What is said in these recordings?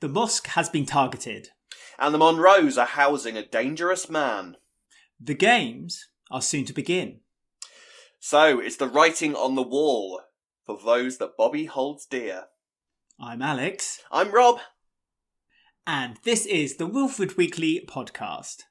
The mosque has been targeted. And the Monroes are housing a dangerous man. The games are soon to begin. So, it's the writing on the wall for those that Bobby holds dear. I'm Alex. I'm Rob. And this is the Walford Weekly podcast.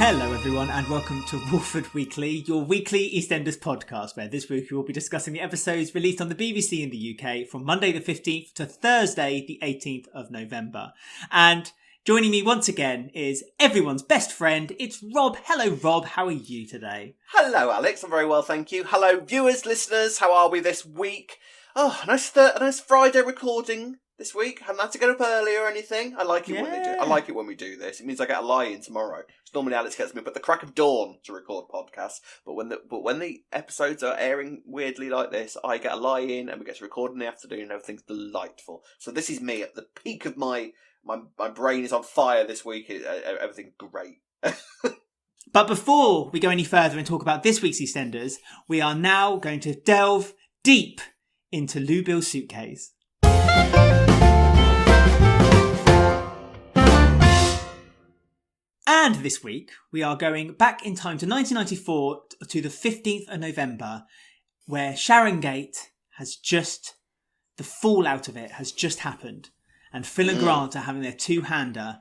Hello everyone and welcome to Walford Weekly, your weekly EastEnders podcast, where this week we will be discussing the episodes released on the BBC in the UK from Monday the 15th to Thursday the 18th of November. And joining me once again is everyone's best friend, it's Rob. Hello Rob, how are you today? Hello Alex, I'm very well thank you. Hello viewers, listeners, how are we this week? Oh, a nice Friday recording this week. Haven't had to get up early or anything. I like it when they do. I like it when we do this. It means I get a lie in tomorrow. Normally Alex gets me up at the crack of dawn to record podcasts, but when the episodes are airing weirdly like this, I get a lie in and we get to record in the afternoon and everything's delightful. So this is me at the peak of my brain is on fire this week. Everything's great. But before we go any further and talk about this week's EastEnders, we are now going to delve deep into Beale's Suitcase. And this week, we are going back in time to 1994 to the 15th of November, where Sharongate the fallout of it has just happened. And Phil and Grant are having their two-hander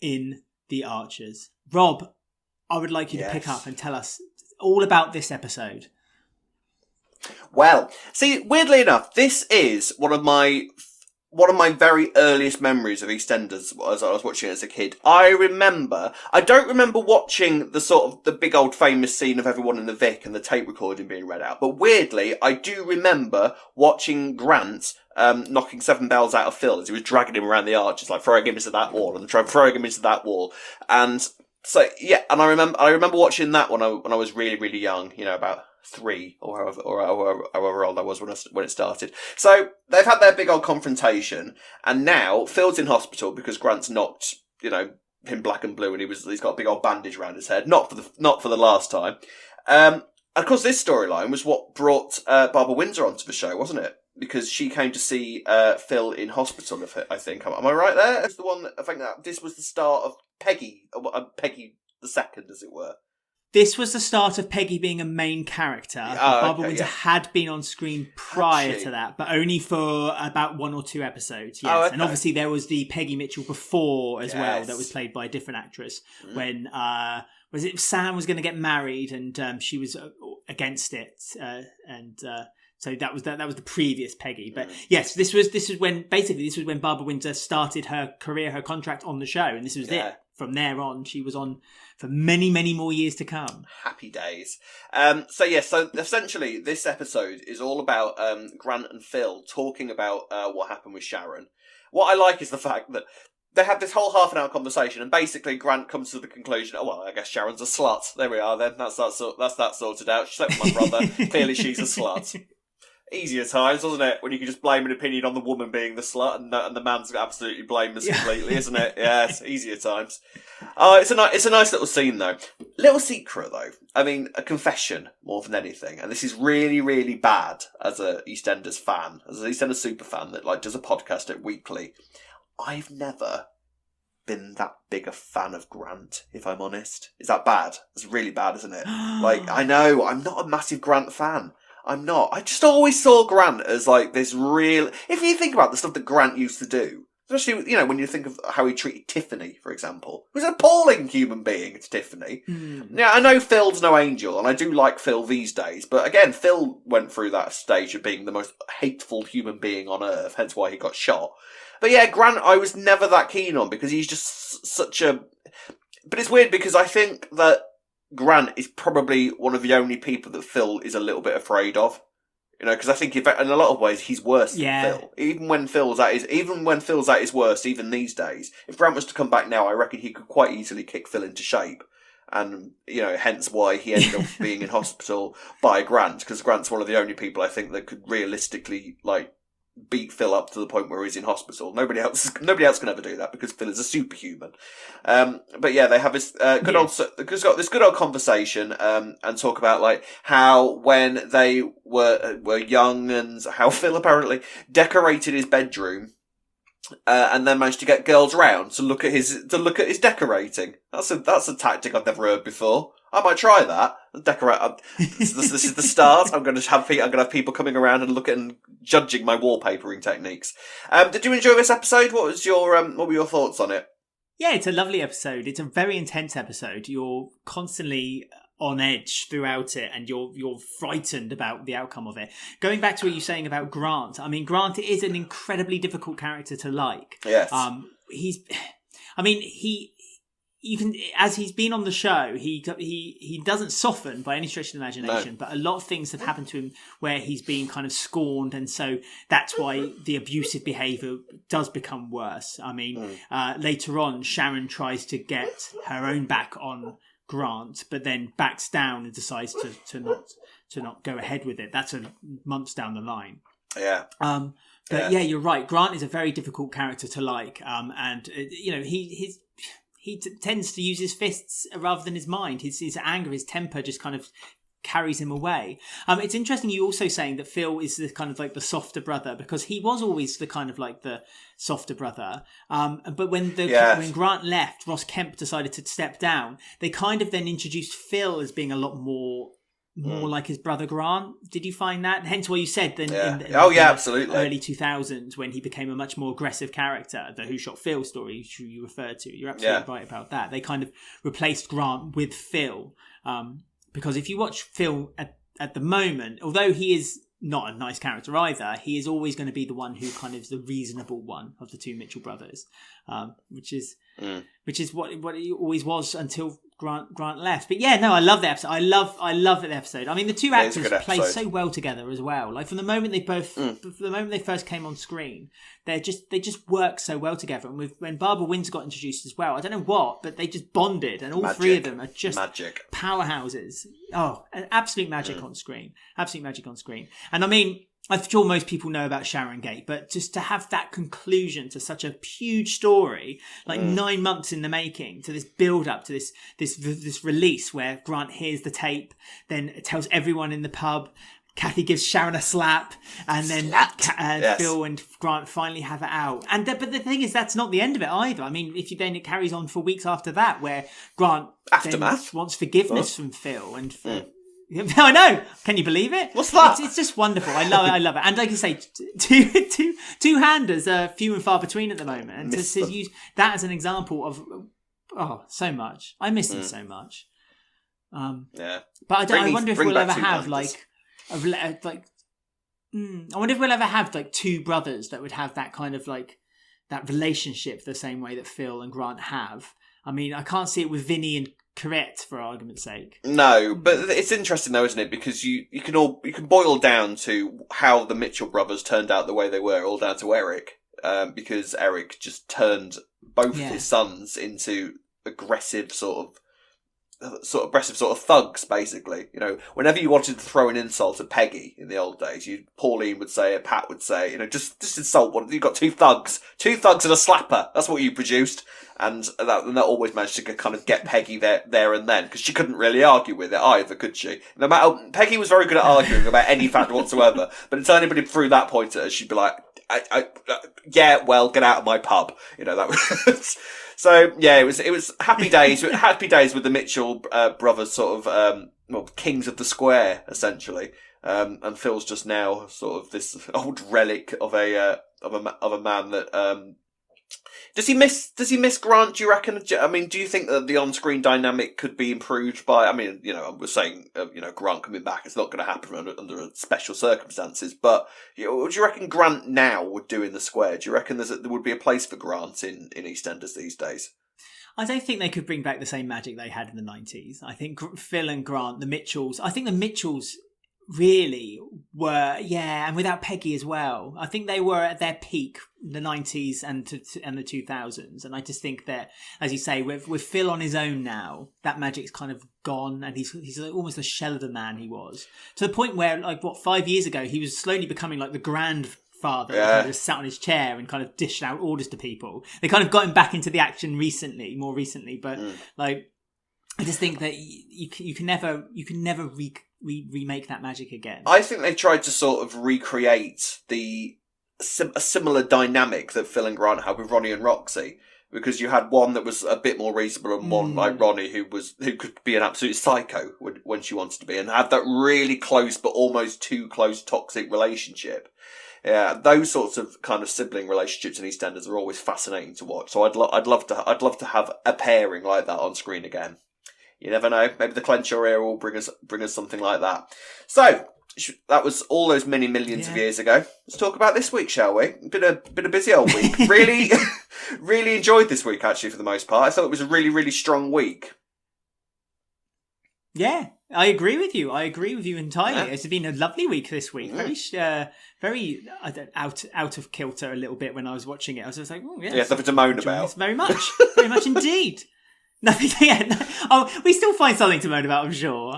in the Archers. Rob, I would like you to pick up and tell us all about this episode. Well, see, weirdly enough, this is one of my very earliest memories of EastEnders as I was watching it as a kid. I don't remember watching the big old famous scene of everyone in the Vic and the tape recording being read out. But weirdly, I do remember watching Grant knocking 7 bells out of Phil as he was dragging him around the arches, like throwing him into that wall and throwing him into that wall. And so, yeah, and I remember watching that when I was really, really young, about 3 or however old I was when it started. So they've had their big old confrontation, and now Phil's in hospital because Grant's knocked him black and blue, and he's got a big old bandage around his head. Not for the last time. Of course, this storyline was what brought Barbara Windsor onto the show, wasn't it? Because she came to see Phil in hospital. I think. Am I right there? It's the one that I think that this was the start of Peggy the second, as it were. This was the start of Peggy being a main character. Barbara Windsor had been on screen prior to that, but only for about 1 or 2 episodes. Yes, okay. And obviously there was the Peggy Mitchell before as well, that was played by a different actress. When Sam was going to get married, and she was against it, so that was the previous Peggy. But yes, this was when Barbara Windsor started her career, her contract on the show, and this was it. From there on, she was on for many, many more years to come. Happy days. So essentially, this episode is all about Grant and Phil talking about what happened with Sharon. What I like is the fact that they have this whole half an hour conversation, and basically Grant comes to the conclusion, oh, well, I guess Sharon's a slut. There we are then. That's that sorted out. She slept with my brother. Clearly she's a slut. Easier times, wasn't it? When you can just blame an opinion on the woman being the slut, and the man's absolutely blameless completely, isn't it? Yes, easier times. It's a nice little scene though. Little secret though. I mean, a confession more than anything, and this is really, really bad as a EastEnders fan, as an EastEnders super fan that does a podcast at weekly. I've never been that big a fan of Grant, if I'm honest. Is that bad? It's really bad, isn't it? I know I'm not a massive Grant fan. I'm not. I just always saw Grant as this real... If you think about the stuff that Grant used to do, especially, when you think of how he treated Tiffany, for example. He was an appalling human being to Tiffany. Yeah, I know Phil's no angel, and I do like Phil these days, but again, Phil went through that stage of being the most hateful human being on earth, hence why he got shot. But yeah, Grant, I was never that keen on, because he's just such a... But it's weird, because I think that Grant is probably one of the only people that Phil is a little bit afraid of, because I think in a lot of ways he's worse than Phil. Even when Phil's at his worst, even these days, if Grant was to come back now, I reckon he could quite easily kick Phil into shape, and hence why he ended up being in hospital by Grant, because Grant's one of the only people I think that could realistically beat Phil up to the point where he's in hospital. Nobody else can ever do that because Phil is a superhuman. But yeah, they have this this good old conversation and talk about like how when they were young and how Phil apparently decorated his bedroom. And then managed to get girls round to look at his decorating. That's a tactic I've never heard before. I might try that. Decorate. This is the start. I'm going to have people coming around and looking and judging my wallpapering techniques. Did you enjoy this episode? What were your thoughts on it? Yeah, it's a lovely episode. It's a very intense episode. You're constantly on edge throughout it, and you're frightened about the outcome of it. Going back to what you're saying about Grant, I mean, Grant is an incredibly difficult character to like. Yes. You can, as he's been on the show, he doesn't soften by any stretch of the imagination, No. but a lot of things have happened to him where he's been kind of scorned, and so that's why the abusive behaviour does become worse. I mean, later on, Sharon tries to get her own back on Grant, but then backs down and decides to not go ahead with it. That's months down the line. Yeah. But yeah, you're right. Grant is a very difficult character to like, and he tends to use his fists rather than his mind. His anger, his temper just kind of carries him away. It's interesting you also saying that Phil is the kind of like the softer brother, because he was always the kind of like the softer brother. But when Grant left, Ross Kemp decided to step down. They kind of then introduced Phil as being a lot more like his brother Grant. Did you find that? Hence why you said in absolutely. early 2000s when he became a much more aggressive character, the Who Shot Phil story you referred to. You're absolutely right about that. They kind of replaced Grant with Phil. Because if you watch Phil at the moment, although he is not a nice character either, he is always going to be the one who kind of is the reasonable one of the two Mitchell brothers, which is what he always was until Grant left. But yeah, no, I love the episode. I love that episode. I mean, the two actors play so well together as well. Like from the moment they first came on screen, they just work so well together. And when Barbara Windsor got introduced as well, I don't know what, but they just bonded, and all three of them are just powerhouses. Oh, absolute magic on screen. Absolute magic on screen. And I mean, I'm sure most people know about Sharon Gate, but just to have that conclusion to such a huge story, like 9 months in the making, to this build up to this release where Grant hears the tape, then tells everyone in the pub, Kathy gives Sharon a slap, and then Phil and Grant finally have it out. But the thing is, that's not the end of it either. I mean, it carries on for weeks after that, where Grant wants forgiveness from Phil and. I know. Can you believe it? What's that? It's just wonderful. I love it. And like I say, two-handers are few and far between at the moment. And to use that as an example of so much. I miss them so much. But I wonder if we'll ever have I wonder if we'll ever have like two brothers that would have that kind of like that relationship the same way that Phil and Grant have. I mean, I can't see it with Vinny and Correct, for argument's sake. No, but it's interesting though, isn't it? Because you can boil down to how the Mitchell brothers turned out the way they were, all down to Eric, because Eric just turned both of his sons into aggressive sort of thugs, basically. You know, whenever you wanted to throw an insult at Peggy in the old days, Pauline would say it, Pat would say, you know, just insult one. You've got two thugs and a slapper. That's what you produced. And that always managed to kind of get Peggy there and then, because she couldn't really argue with it either, could she? Peggy was very good at arguing about any fact whatsoever, but until anybody threw that point at her, she'd be like, get out of my pub. You know, that was... So yeah, it was happy days with the Mitchell brothers, sort of kings of the square, essentially. And Phil's just now sort of this old relic of a man that does he miss Grant, do you reckon? I mean, do you think that the on-screen dynamic could be improved by, I mean, you know, we're saying, Grant coming back, it's not going to happen under special circumstances, but what do you reckon Grant now would do in the square? Do you reckon there would be a place for Grant in EastEnders these days? I don't think they could bring back the same magic they had in the 90s. I think Phil and Grant, the Mitchells really were, and without Peggy as well. I think they were at their peak in the 90s and the 2000s. And I just think that, as you say, with Phil on his own now, that magic's kind of gone, and he's almost a shell of the man he was. To the point where, 5 years ago, he was slowly becoming like the grandfather father that kind of just sat on his chair and kind of dished out orders to people. They kind of got him back into the action more recently, but like I just think that you can never remake that magic again. I think they tried to sort of recreate a similar dynamic that Phil and Grant had with Ronnie and Roxy. Because you had one that was a bit more reasonable and one like Ronnie who could be an absolute psycho when she wanted to be, and had that really close but almost too close toxic relationship. Yeah, those sorts of kind of sibling relationships in EastEnders are always fascinating to watch. So I'd love to have a pairing like that on screen again. You never know. Maybe the Clenshaw era will bring us something like that. So that was all those many millions of years ago. Let's talk about this week, shall we? Been a busy old week. Really, really enjoyed this week, actually, for the most part. I thought it was a really, really strong week. Yeah, I agree with you. Entirely. Yeah. It's been a lovely week this week. Very out of kilter a little bit when I was watching it. I was just like, oh, yeah. Yeah, something to moan about. Very much indeed. Nothing. We still find something to moan about, I'm sure.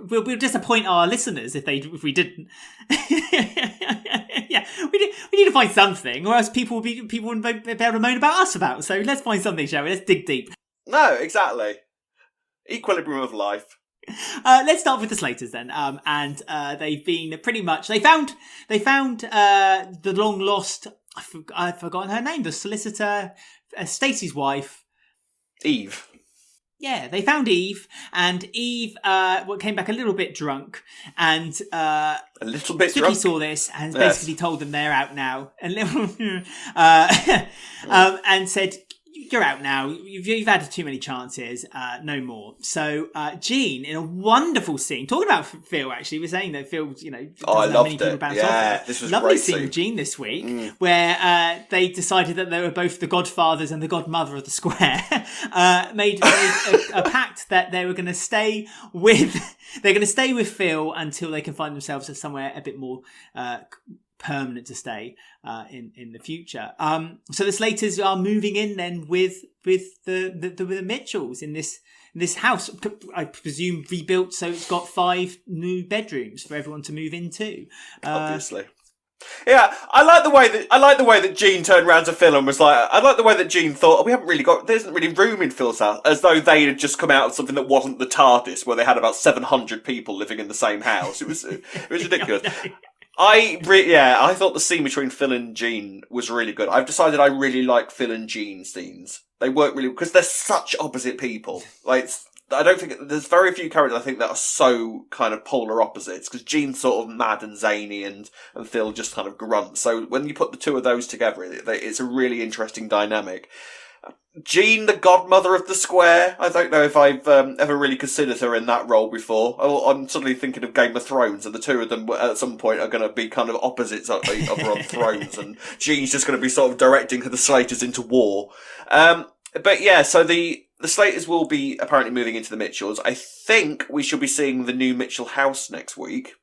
We'll disappoint our listeners if we didn't. Yeah, we need to find something, or else people wouldn't be able to moan about us about. So let's find something, shall we? Let's dig deep. No, exactly. Equilibrium of life. Let's start with the Slaters then. And they've been pretty much. They found the long lost. I've forgotten her name. The solicitor, Stacey's wife, Eve. Yeah, they found Eve, and Eve came back a little bit drunk, and a little bit Suki drunk. saw this and basically told them they're out now, and and said, "You're out now. You've had too many chances. No more." So Jean, in a wonderful scene, talking about Phil, actually, was saying that Phil, I loved many people it. bounce Yeah, off this was lovely great scene with Jean this week, where they decided that they were both the godfathers and the godmother of the square. Made a pact that they were going to stay with Phil until they can find themselves somewhere a bit more permanent to stay in the future. So the Slaters are moving in then with the Mitchells in this house, I presume rebuilt, so it's got 5 new bedrooms for everyone to move into. Obviously. Yeah, I like the way that Jean turned around to Phil and was like, I like the way that Jean thought, there isn't really room in Phil's house, as though they had just come out of something that wasn't the TARDIS, where they had about 700 people living in the same house. It was ridiculous. I thought the scene between Phil and Jean was really good. I've decided I really like Phil and Jean scenes. They work really, because they're such opposite people. Like, I don't think there's very few characters I think that are so kind of polar opposites, because Jean's sort of mad and zany and Phil just kind of grunt. So when you put the two of those together, it's a really interesting dynamic. Jean, the godmother of the square. I don't know if I've ever really considered her in that role before. I'm suddenly thinking of Game of Thrones, and the two of them at some point are going to be kind of opposites of her on thrones, and Jean's just going to be sort of directing the Slaters into war. But yeah, so the Slaters will be apparently moving into the Mitchells. I think we should be seeing the new Mitchell house next week.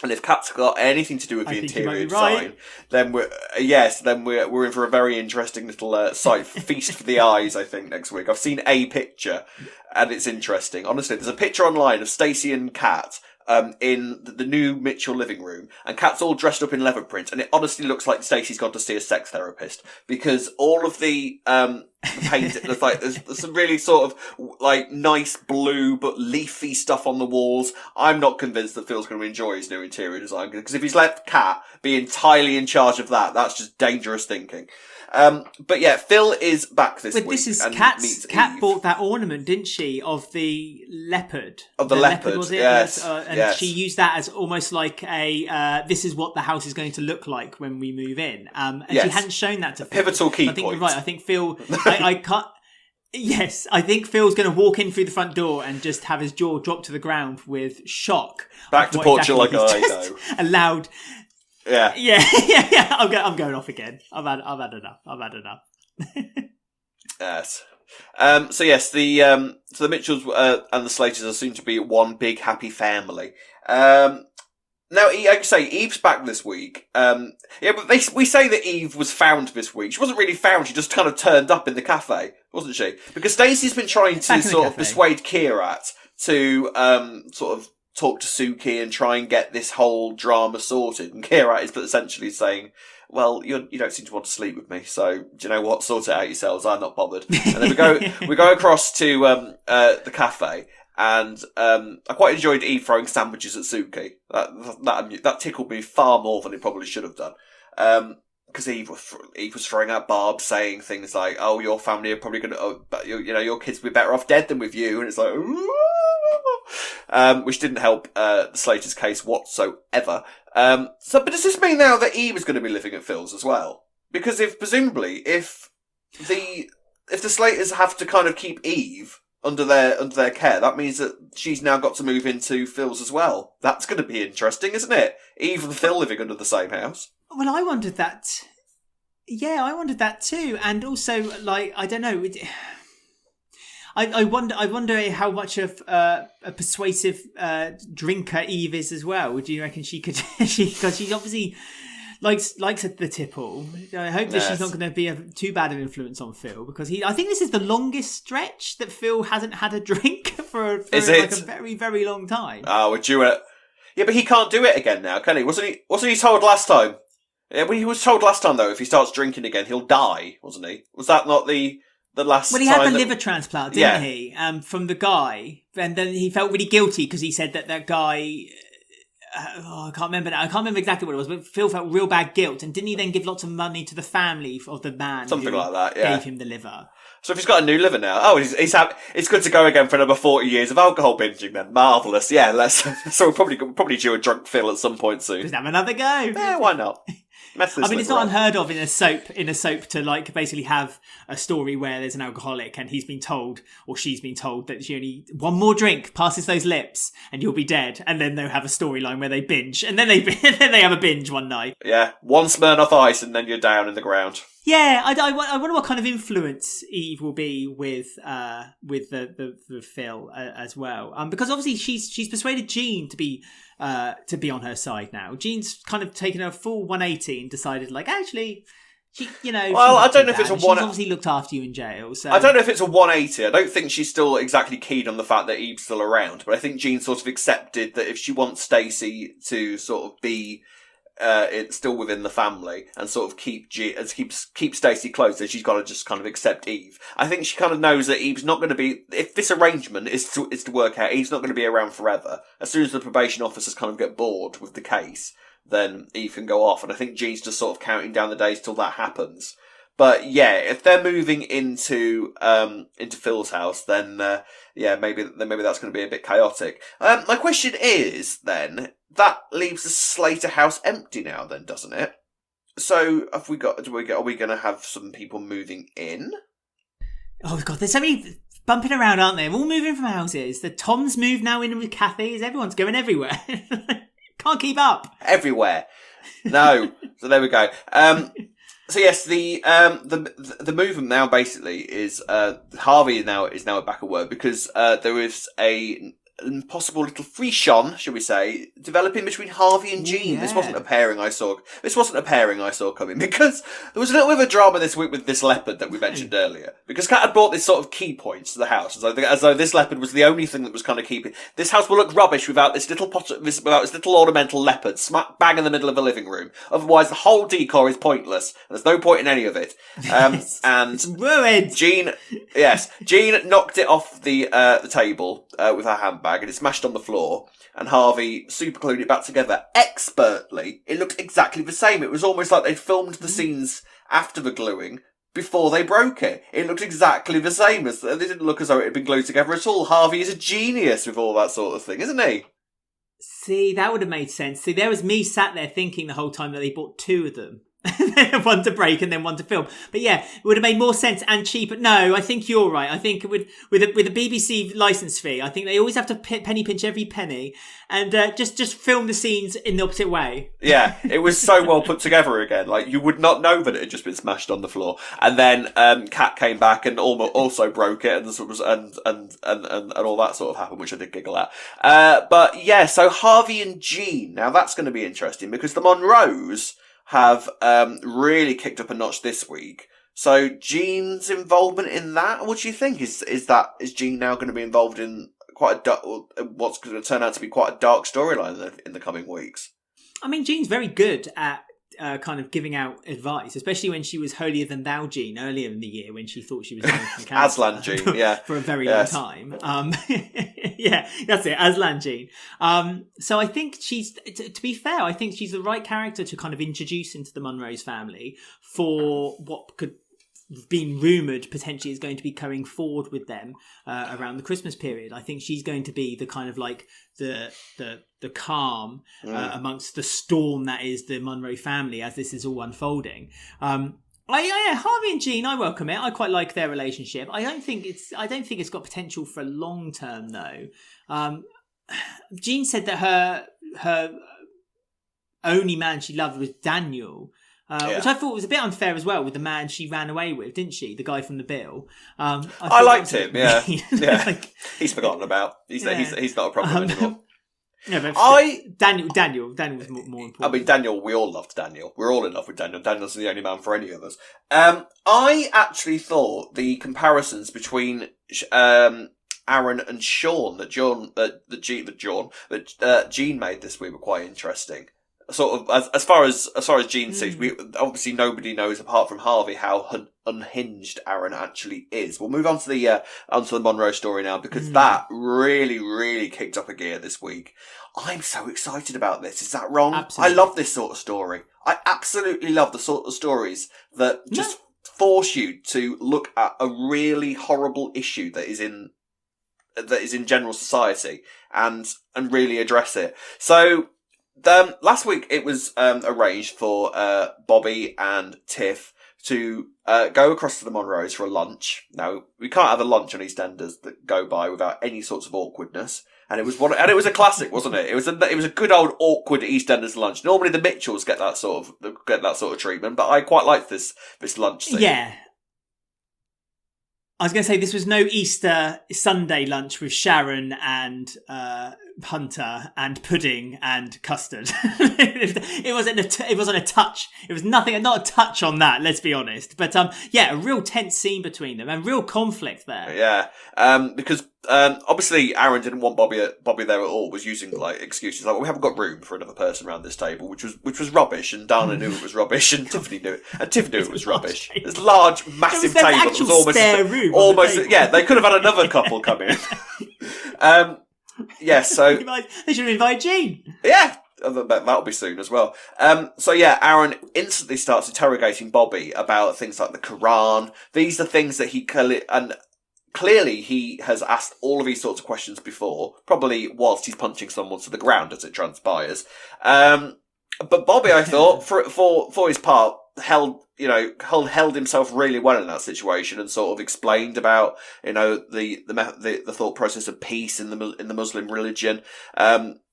And if Kat's got anything to do with the interior design, then we're in for a very interesting little site feast for the eyes, I think, next week. I've seen a picture, and it's interesting. Honestly, there's a picture online of Stacey and Kat in the new Mitchell living room, and Kat's all dressed up in leopard print, and it honestly looks like Stacey's gone to see a sex therapist, because all of the paint, there's some really sort of like nice blue but leafy stuff on the walls. I'm not convinced that Phil's going to enjoy his new interior design, because if he's let Kat be entirely in charge of that's just dangerous thinking. But yeah, Phil is back this week. This is and Kat bought that ornament, didn't she, of the leopard? Of the leopard, was it? Yes. And she used that as almost like this is what the house is going to look like when we move in. And she hadn't shown that to Phil. Pivotal key I think point. You're right. I think Phil... I can't... Yes, I think Phil's going to walk in through the front door and just have his jaw drop to the ground with shock. Back to Portugal like I go. Allowed... Yeah. I'm going off again. I've had enough. Yes. So yes, the Mitchells and the Slaters are soon to be one big happy family. Now, like I say, Eve's back this week. But we say that Eve was found this week. She wasn't really found. She just kind of turned up in the cafe, wasn't she? Because Stacey's been trying to sort of persuade Kirat to sort of talk to Suki and try and get this whole drama sorted. And Kirat is essentially saying, well, you don't seem to want to sleep with me, so do you know what? Sort it out yourselves. I'm not bothered. And then we go across to the cafe, and I quite enjoyed Eve throwing sandwiches at Suki. That tickled me far more than it probably should have done. Because Eve was throwing out barbs, saying things like, "Oh, your family are probably going to, your kids will be better off dead than with you," and it's like, which didn't help Slater's case whatsoever. But does this mean now that Eve is going to be living at Phil's as well? Because if the Slaters have to kind of keep Eve under their care, that means that she's now got to move into Phil's as well. That's going to be interesting, isn't it? Eve and Phil living under the same house. Well, I wondered that. Yeah, I wondered that too, and also, like, I don't know. I wonder how much of a persuasive drinker Eve is as well. Would you reckon she could? Because she obviously likes the tipple. I hope that she's not going to be too bad an influence on Phil, because I think this is the longest stretch that Phil hasn't had a drink for a very, very long time. Oh, we're due it. Yeah, but he can't do it again now, can he? Wasn't he told last time? Yeah, well, he was told last time, though, if he starts drinking again, he'll die, wasn't he? Was that not the last time? Well, he had the liver transplant, didn't he? From the guy. And then he felt really guilty because he said that guy... I can't remember now. I can't remember exactly what it was, but Phil felt real bad guilt. And didn't he then give lots of money to the family of the man Something who like that, yeah. gave him the liver? So if he's got a new liver now, it's good to go again for another 40 years of alcohol binging then. Marvellous. Yeah, so we'll probably due a drunk Phil at some point soon. Just have another go. Yeah, why not? I mean, it's not unheard of in a soap to like basically have a story where there's an alcoholic and he's been told or she's been told that she only one more drink passes those lips and you'll be dead, and then they'll have a storyline where they binge and then they have a binge one night. Yeah, one Smirnoff Ice and then you're down in the ground. Yeah, I wonder what kind of influence Eve will be with the Phil as well. Because obviously she's persuaded Jean to be on her side now. Jean's kind of taken a full 180 and decided, like, actually, she, well, I don't know if it's a She's obviously looked after you in jail. So I don't know if it's a 180. I don't think she's still exactly keen on the fact that Eve's still around. But I think Jean sort of accepted that if she wants Stacey to sort of be it's still within the family and sort of keep Stacey close, then she's got to just kind of accept Eve. I think she kind of knows that Eve's not going to be, if this arrangement is to work out, Eve's not going to be around forever. As soon as the probation officers kind of get bored with the case, then Eve can go off. And I think Jean's just sort of counting down the days till that happens. But yeah, if they're moving into Phil's house, then maybe that's going to be a bit chaotic. My question is then, that leaves the Slater house empty now, then, doesn't it? So are we going to have some people moving in? Oh God, there's so many bumping around, aren't they? They're all moving from houses. The Tom's moved now in with Kathy's. Everyone's going everywhere. Can't keep up. Everywhere. No. So there we go. So yes, the movement now basically is Harvey now is back at work because there is a possible little frisson, shall we say, developing between Harvey and Jean. Yeah. This wasn't a pairing I saw coming, because there was a little bit of a drama this week with this leopard that we mentioned earlier. Because Kat had brought this sort of key points to the house, as though this leopard was the only thing that was kind of keeping this house will look rubbish without this little ornamental leopard smack bang in the middle of a living room. Otherwise, the whole decor is pointless, and there's no point in any of it. And it's ruined. Jean knocked it off the table with her handbag, and it smashed on the floor, and Harvey super glued it back together expertly. It looked exactly the same. It was almost like they'd filmed the scenes after the gluing before they broke it. It looked exactly the same. They didn't look as though it had been glued together at all. Harvey is a genius with all that sort of thing, isn't he? See, that would have made sense. See, there was me sat there thinking the whole time that they bought two of them. One to break and then one to film. But yeah, it would have made more sense and cheaper. No, I think you're right. I think with a BBC licence fee, I think they always have to penny pinch every penny and just film the scenes in the opposite way. Yeah, it was so well put together again. Like, you would not know that it had just been smashed on the floor. And then Kat came back and also broke it, and all that sort of happened, which I did giggle at. But yeah, so Harvey and Jean. Now that's going to be interesting because the Monroes have really kicked up a notch this week. So Jean's involvement in that, what do you think? Is Jean now going to be involved in quite what's going to turn out to be quite a dark storyline in the coming weeks? I mean, Jean's very good at kind of giving out advice, especially when she was holier than thou Jean earlier in the year when she thought she was dying from cancer. Aslan Jean, yeah. For a very long time. Yeah, that's it, Aslan Jean. So I think she's, to be fair, I think she's the right character to kind of introduce into the Monroe's family for what could been rumoured potentially is going to be going forward with them around the Christmas period. I think she's going to be the kind of like the calm amongst the storm that is the Monroe family as this is all unfolding. Harvey and Jean, I welcome it. I quite like their relationship. I don't think it's got potential for long term though. Jean said that her only man she loved was Daniel. Which I thought was a bit unfair as well with the man she ran away with, didn't she? The guy from the Beale. I liked him, yeah. Like, he's forgotten about. He's not a problem anymore. Yeah, but Daniel was more important. I mean, Daniel, we all loved Daniel. We're all in love with Daniel. Daniel's the only man for any of us. I actually thought the comparisons between Aaron and Sean that Jean made this week were quite interesting. Sort of as far as Jean sees, we obviously nobody knows apart from Harvey how unhinged Aaron actually is. We'll move on to the Monroe story now because that really kicked up a gear this week. I'm so excited about this. Is that wrong? Absolutely. I love this sort of story. I absolutely love the sort of stories that just force you to look at a really horrible issue that is in general society and really address it. So. Last week it was arranged for Bobby and Tiff to go across to the Monroes for a lunch. Now we can't have a lunch on EastEnders that go by without any sorts of awkwardness, and it was a classic, wasn't it? It was a good old awkward EastEnders lunch. Normally the Mitchells get that sort of treatment, but I quite liked this lunch scene. Yeah. I was going to say this was no Easter Sunday lunch with Sharon and Hunter and pudding and custard. It wasn't a touch. It was nothing, not a touch on that. Let's be honest. But a real tense scene between them and real conflict there. Yeah, because obviously Aaron didn't want Bobby there at all. Was using like excuses like, well, we haven't got room for another person around this table, which was rubbish. And Dana knew it was rubbish, and Tiffany knew it, and Tiff knew it was rubbish. This large, massive table. It was almost spare room. Almost, yeah. They could have had another couple come in. Yeah, so they should invite Jean. Yeah, that'll be soon as well. Aaron instantly starts interrogating Bobby about things like the Quran. These are things that clearly he has asked all of these sorts of questions before, probably whilst he's punching someone to the ground, as it transpires. But Bobby, I thought, for his part, held himself really well in that situation and sort of explained about, the thought process of peace in the Muslim religion.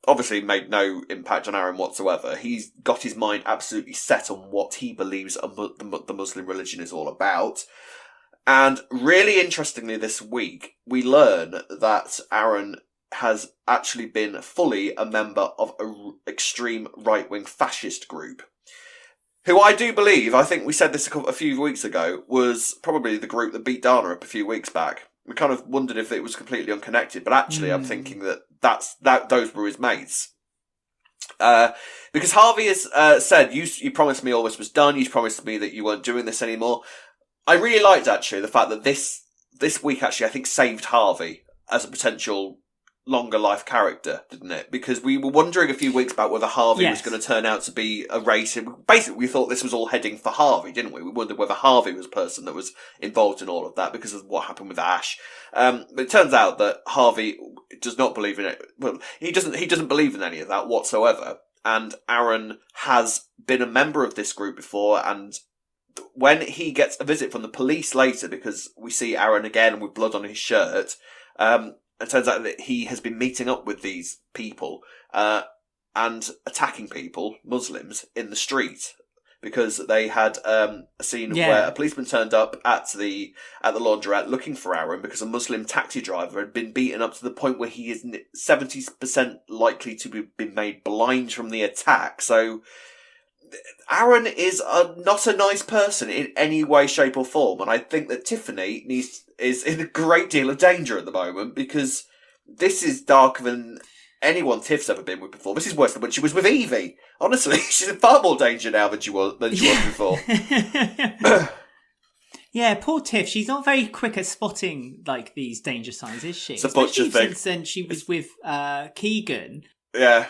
Obviously made no impact on Aaron whatsoever. He's got his mind absolutely set on what he believes the Muslim religion is all about. And really interestingly this week, we learn that Aaron has actually been fully a member of an extreme right-wing fascist group, who I do believe, I think we said this a few weeks ago, was probably the group that beat Dana up a few weeks back. We kind of wondered if it was completely unconnected, but actually I'm thinking that those were his mates. Because Harvey has said, you promised me all this was done, you promised me that you weren't doing this anymore. I really liked, actually, the fact that this week, actually, I think saved Harvey as a potential longer life character, didn't it? Because we were wondering a few weeks back whether Harvey was going to turn out to be a racist. Basically, we thought this was all heading for Harvey, didn't we? We wondered whether Harvey was a person that was involved in all of that because of what happened with Ash. But it turns out that Harvey does not believe in it. Well, he doesn't believe in any of that whatsoever. And Aaron has been a member of this group before, and when he gets a visit from the police later, because we see Aaron again with blood on his shirt, it turns out that he has been meeting up with these people and attacking people, Muslims, in the street because they had a scene where a policeman turned up at the laundrette looking for Aaron because a Muslim taxi driver had been beaten up to the point where he is 70% likely to be made blind from the attack. So Aaron is not a nice person in any way, shape or form. And I think that Tiffany is in a great deal of danger at the moment because this is darker than anyone Tiff's ever been with before. This is worse than when she was with Evie. Honestly, she's in far more danger now than she was before. Yeah, poor Tiff. She's not very quick at spotting like these danger signs, is she? It's a butcher thing. Since then, she was with Keegan. Yeah,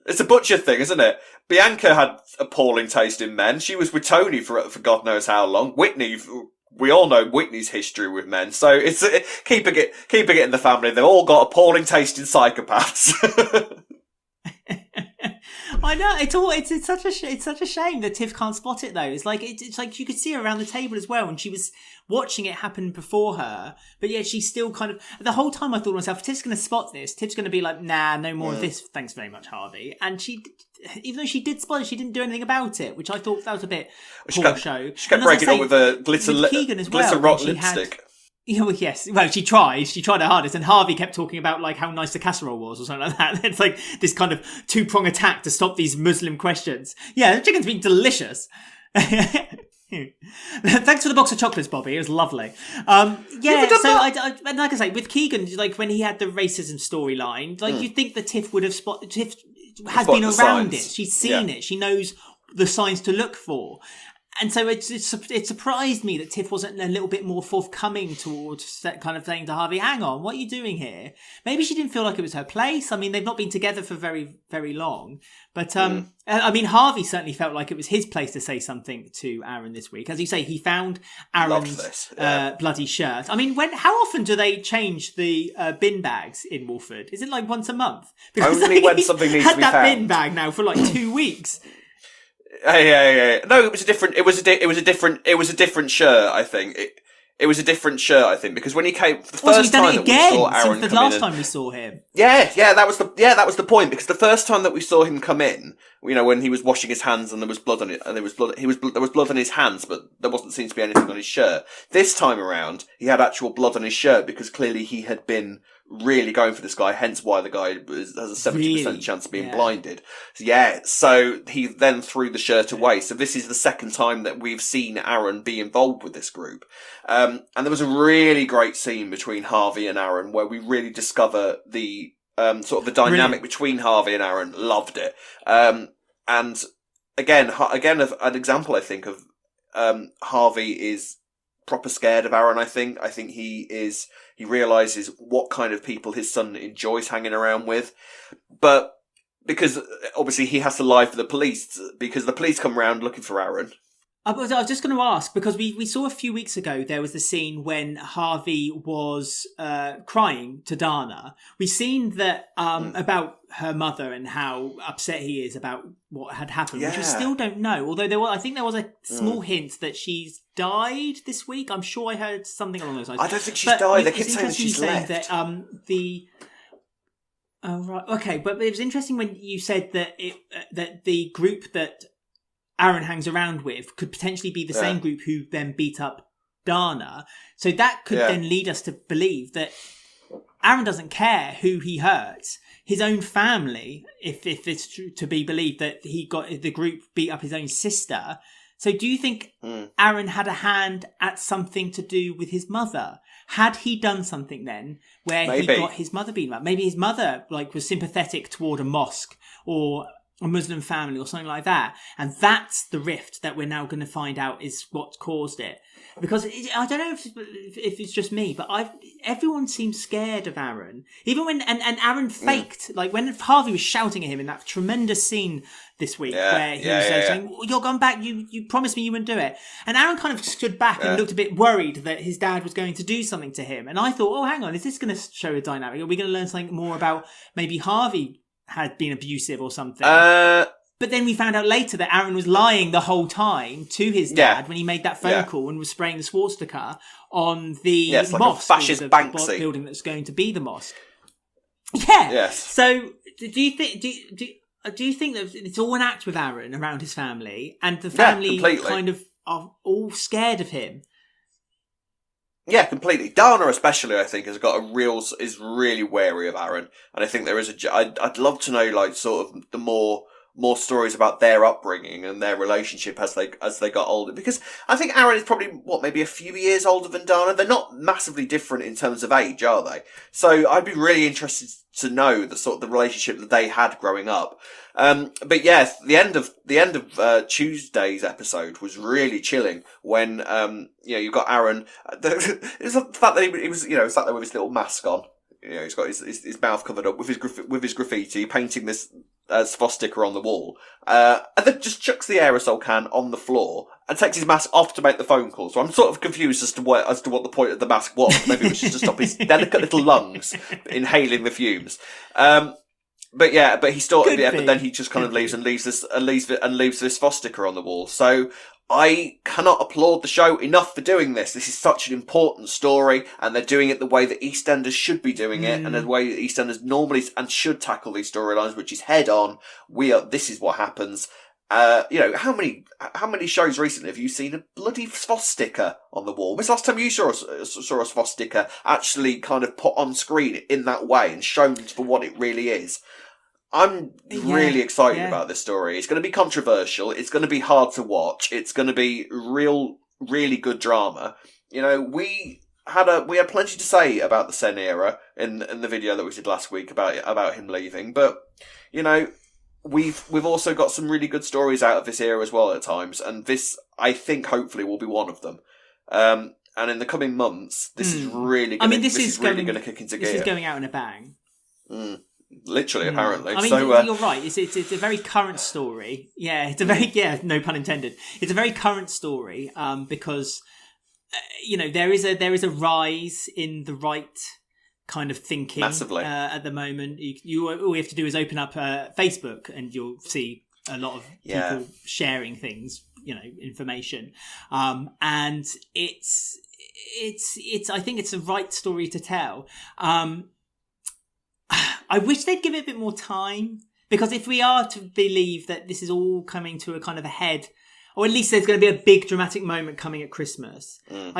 it's a butcher thing, isn't it? Bianca had appalling taste in men. She was with Tony for God knows how long. Whitney, we all know Whitney's history with men, so it's keeping it in the family. They've all got appalling taste in psychopaths. I know it's such a shame that Tiff can't spot it though. It's like you could see her around the table as well, and she was watching it happen before her, but yet she's still kind of the whole time. I thought to myself, Tiff's going to spot this. Tiff's going to be like, nah, no more of this. Thanks very much, Harvey. And she, even though she did spot it, she didn't do anything about it, which I thought that was a bit poor show. She kept breaking on with a glitter rock lipstick. Well, yes. Well, she tried her hardest, and Harvey kept talking about like how nice the casserole was or something like that. It's like this kind of two-prong attack to stop these Muslim questions. Yeah, the chicken's been delicious. Thanks for the box of chocolates, Bobby. It was lovely. Yeah, so and like I say, with Keegan, like when he had the racism storyline, like you'd think that Tiff would have spotted. Tiff has been around it. She's seen it. She knows the signs to look for. And so it surprised me that Tiff wasn't a little bit more forthcoming towards that kind of thing to Harvey. Hang on, what are you doing here? Maybe she didn't feel like it was her place. I mean, they've not been together for very, very long. But, I mean, Harvey certainly felt like it was his place to say something to Aaron this week. As you say, he found Aaron's bloody shirt. I mean, how often do they change the bin bags in Walford? Is it like once a month? Because only when something needs to be found. Had that bin bag now for like 2 weeks. Yeah. No, it was a different shirt, I think. It was a different shirt, I think, because when he came the first time that we saw Aaron since the last time we saw him. Yeah, that was the point, because the first time that we saw him come in, you know, when he was washing his hands and there was blood on it, and there was blood on his hands, but there wasn't seen to be anything on his shirt. This time around, he had actual blood on his shirt because clearly he had been really going for this guy, hence why the guy has a 70% chance of being blinded. So he then threw the shirt away. So this is the second time that we've seen Aaron be involved with this group. And there was a really great scene between Harvey and Aaron where we really discover the sort of the dynamic between Harvey and Aaron. Loved it. And again, an example, I think, of Harvey is proper scared of Aaron. I think he realises what kind of people his son enjoys hanging around with, but because obviously he has to lie for the police, because the police come round looking for Aaron. I was just going to ask, because we saw a few weeks ago there was the scene when Harvey was crying to Dana. We've seen that about her mother and how upset he is about what had happened, which we still don't know. Although I think there was a small hint that she's died this week. I'm sure I heard something along those lines. I don't think she's died. They keep saying that she's left. That, right, okay, but it was interesting when you said that that the group that Aaron hangs around with could potentially be the same group who then beat up Dana. So that could then lead us to believe that Aaron doesn't care who he hurts. His own family, if it's true to be believed that the group beat up his own sister. So do you think Aaron had a hand at something to do with his mother? Had he done something then where he got his mother beaten up? Maybe his mother was sympathetic toward a mosque or a Muslim family or something like that. And that's the rift that we're now going to find out is what caused it. Because I don't know if it's just me, but everyone seems scared of Aaron. Even when, and Aaron faked, like when Harvey was shouting at him in that tremendous scene this week where he was saying, you're gone back, you promised me you wouldn't do it. And Aaron kind of stood back and looked a bit worried that his dad was going to do something to him. And I thought, oh, hang on, is this going to show a dynamic? Are we going to learn something more about maybe Harvey had been abusive or something? But then we found out later that Aaron was lying the whole time to his dad when he made that phone call and was spraying the swastika on the mosque, like a fascist Banksy building that's going to be the mosque. Yeah. Yes. So do you think that it's all an act with Aaron around his family, and the family kind of are all scared of him? Yeah, completely. Dana especially, I think, is is really wary of Aaron, and I think there is I'd love to know, like, sort of the more more stories about their upbringing and their relationship as they got older. Because I think Aaron is probably, maybe a few years older than Dana. They're not massively different in terms of age, are they? So I'd be really interested to know the relationship that they had growing up. But yes, the end of Tuesday's episode was really chilling when, you've got Aaron. It's the fact that he was, sat there with his little mask on. He's got his mouth covered up with his graffiti, painting this swastika on the wall, and then just chucks the aerosol can on the floor and takes his mask off to make the phone call. So I'm sort of confused as to what the point of the mask was. Maybe it was just to stop his delicate little lungs inhaling the fumes. But he still, but then he just kind of leaves this swastika on the wall. So I cannot applaud the show enough for doing this. This is such an important story, and they're doing it the way that EastEnders should be doing it, and the way that EastEnders normally and should tackle these storylines, which is head on. This is what happens. How many shows recently have you seen a bloody swastika on the wall? When's the last time you saw a swastika actually kind of put on screen in that way and shown for what it really is? I'm really excited about this story. It's going to be controversial. It's going to be hard to watch. It's going to be really good drama. We had plenty to say about the Sen era in the video that we did last week about him leaving, but we've also got some really good stories out of this era as well at times, and this, I think, hopefully will be one of them. And in the coming months, this is really going to kick into gear. This is going out in a bang. Literally, apparently. I mean, you're right. It's a very current story. Yeah, it's a very no pun intended. It's a very current story because there is a rise in the right kind of thinking massively at the moment. You all you have to do is open up Facebook and you'll see a lot of people sharing things, information, and it's I think it's the right story to tell. I wish they'd give it a bit more time, because if we are to believe that this is all coming to a kind of a head, or at least there's going to be a big dramatic moment coming at Christmas. You're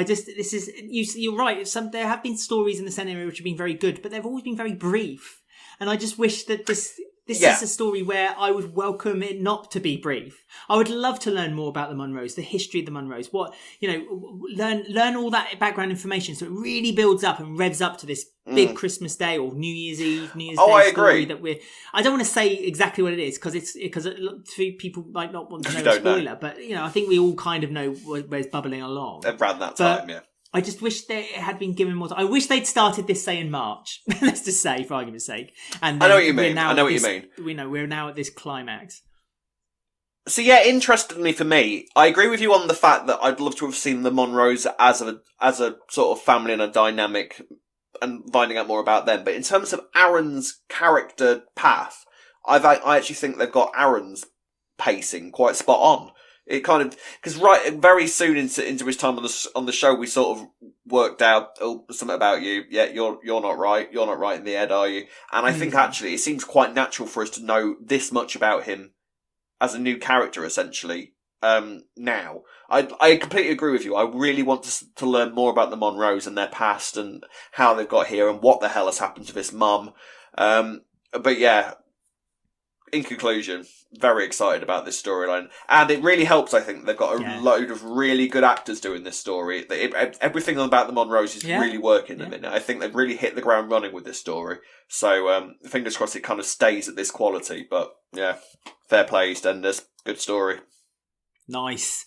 right. There have been stories in the Sen era which have been very good, but they've always been very brief. And I just wish that this is a story where I would welcome it not to be brief. I would love to learn more about the Monroes, the history of the Monroes, learn all that background information, so it really builds up and revs up to this big Christmas Day or New Year's Eve, New Year's Day story that I don't want to say exactly what it is because people might not want to know a spoiler, but I think we all kind of know where it's bubbling along around that time. I just wish they had been given more time. I wish they'd started this, say, in March. Let's just say, for argument's sake. And I know what you mean. We're now at this climax. So yeah, interestingly for me, I agree with you on the fact that I'd love to have seen the Monroes as a sort of family and a dynamic, and finding out more about them. But in terms of Aaron's character path, I actually think they've got Aaron's pacing quite spot on. It kind of, because very soon into his time on the show, we sort of worked out something about you. Yeah, you're not right. You're not right in the head, are you? And I think actually it seems quite natural for us to know this much about him as a new character, essentially. Now, I completely agree with you. I really want to learn more about the Monroes and their past and how they've got here and what the hell has happened to this mum. But yeah, in conclusion, very excited about this storyline, and it really helps. I think they've got a load of really good actors doing this story. Everything about the Monroes is really working at the minute. I think they've really hit the ground running with this story. So fingers crossed it kind of stays at this quality. But yeah, fair play, EastEnders. Good story. Nice.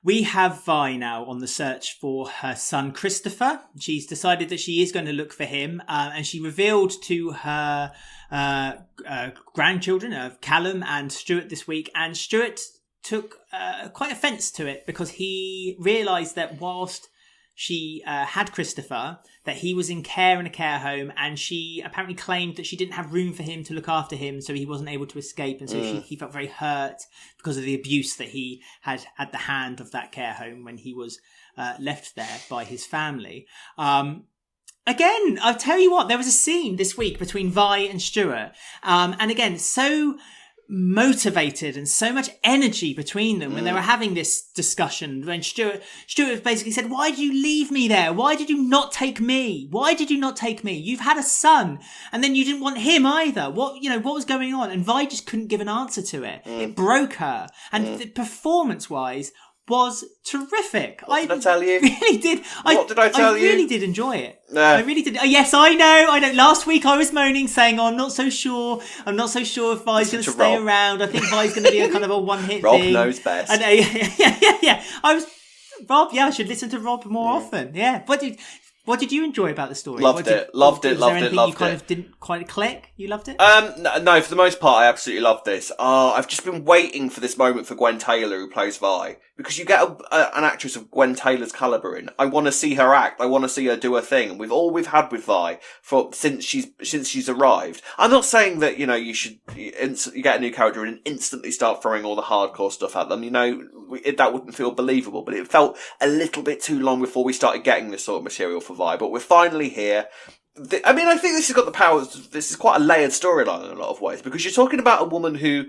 We have Vi now on the search for her son Christopher. She's decided that she is going to look for him, and she revealed to her grandchildren of Callum and Stuart this week, and Stuart took quite offence to it because he realised that whilst she had Christopher, that he was in care in a care home, and she apparently claimed that she didn't have room for him to look after him, so he wasn't able to escape, and so he felt very hurt because of the abuse that he had at the hand of that care home when he was left there by his family. Again, I'll tell you what, there was a scene this week between Vi and Stuart, and again, so motivated and so much energy between them when they were having this discussion. When Stuart basically said, "Why did you leave me there? Why did you not take me? Why did you not take me? You've had a son, and then you didn't want him either. What was going on?" And Vi just couldn't give an answer to it. It broke her, and performance-wise was terrific. What did I tell you? Really did. What did I tell you? I really did enjoy it. I really did. Yes, I know. Last week I was moaning, saying, "Oh, I'm not so sure. I'm not so sure if Vi's going to stay around. I think Vi's going to be a kind of a one-hit Rob thing." knows best. And, yeah. Rob. Yeah, I should listen to Rob more often. Yeah. What did you enjoy about the story? Loved it. Was there anything you kind of didn't quite click? You loved it? No, for the most part, I absolutely loved this. I've just been waiting for this moment for Gwen Taylor, who plays Vi, because you get an actress of Gwen Taylor's caliber in. I want to see her act. I want to see her do her thing. And we've had with Vi since she's arrived. I'm not saying that you should you get a new character and instantly start throwing all the hardcore stuff at them. That wouldn't feel believable. But it felt a little bit too long before we started getting this sort of material for Vi. But we're finally here. I think this has got the powers. This is quite a layered storyline in a lot of ways, because you're talking about a woman who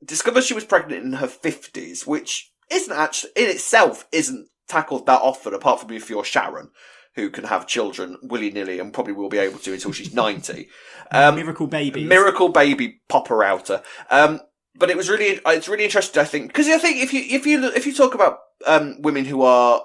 discovered she was pregnant in her 50s, which isn't actually in itself isn't tackled that often, apart from if you're Sharon, who can have children willy-nilly and probably will be able to until she's 90. Miracle baby popper outer. But it's really interesting, I think, because I think if you talk about women who are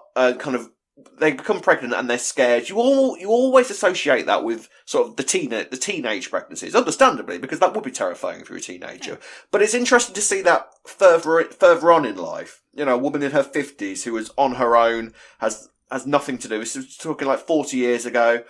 they become pregnant and they're scared, you always associate that with sort of the teenage pregnancies, understandably, because that would be terrifying if you're a teenager. Yeah. But it's interesting to see that further on in life. A woman in her 50s who is on her own, has nothing to do. This is talking like 40 years ago.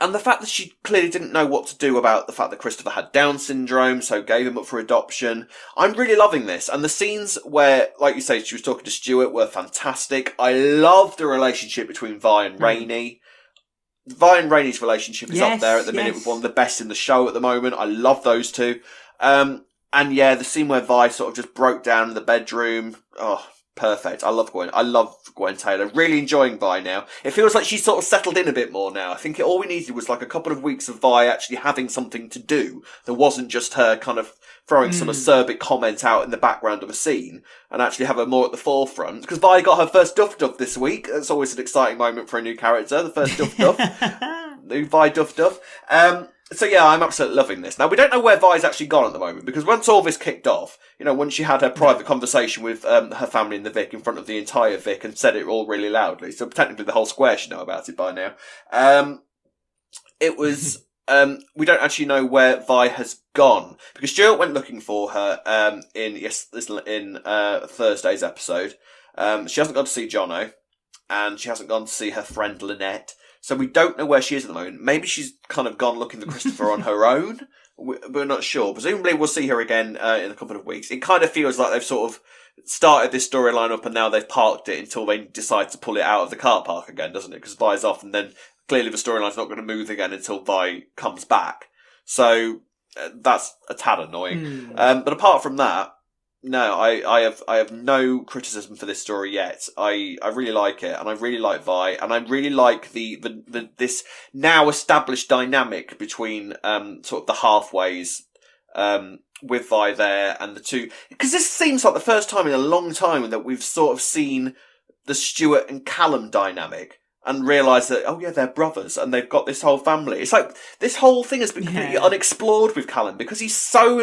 And the fact that she clearly didn't know what to do about the fact that Christopher had Down syndrome, so gave him up for adoption. I'm really loving this. And the scenes where, like you say, she was talking to Stuart were fantastic. I love the relationship between Vi and Rainie. Vi and Rainie's relationship is up there at the minute with one of the best in the show at the moment. I love those two. And yeah, the scene where Vi sort of just broke down in the bedroom. Oh, perfect. I love Gwen Taylor. Really enjoying Vi now. It feels like she's sort of settled in a bit more now. I think all we needed was like a couple of weeks of Vi actually having something to do. There wasn't just her kind of throwing some acerbic comment out in the background of a scene, and actually have her more at the forefront. Because Vi got her first Duff this week. That's always an exciting moment for a new character. The first Duff. New Vi Duff. So yeah, I'm absolutely loving this. Now, we don't know where Vi's actually gone at the moment, because once all this kicked off, once she had her private conversation with her family in the Vic in front of the entire Vic and said it all really loudly, so technically the whole square should know about it by now. It was we don't actually know where Vi has gone, because Stuart went looking for her in Thursday's episode. She hasn't gone to see Jono, and she hasn't gone to see her friend Lynette. So we don't know where she is at the moment. Maybe she's kind of gone looking for Christopher on her own. We're not sure. Presumably we'll see her again in a couple of weeks. It kind of feels like they've sort of started this storyline up and now they've parked it until they decide to pull it out of the car park again, doesn't it? Because Vi's off, and then clearly the storyline's not going to move again until Vi comes back. So that's a tad annoying. But apart from that, no, I have no criticism for this story yet. I really like it, and I really like Vi, and I really like this now established dynamic between sort of the halfways with Vi there and the two, because this seems like the first time in a long time that we've sort of seen the Stuart and Callum dynamic and realise that, oh yeah, they're brothers and they've got this whole family. It's like this whole thing has been completely unexplored with Callum, because he's so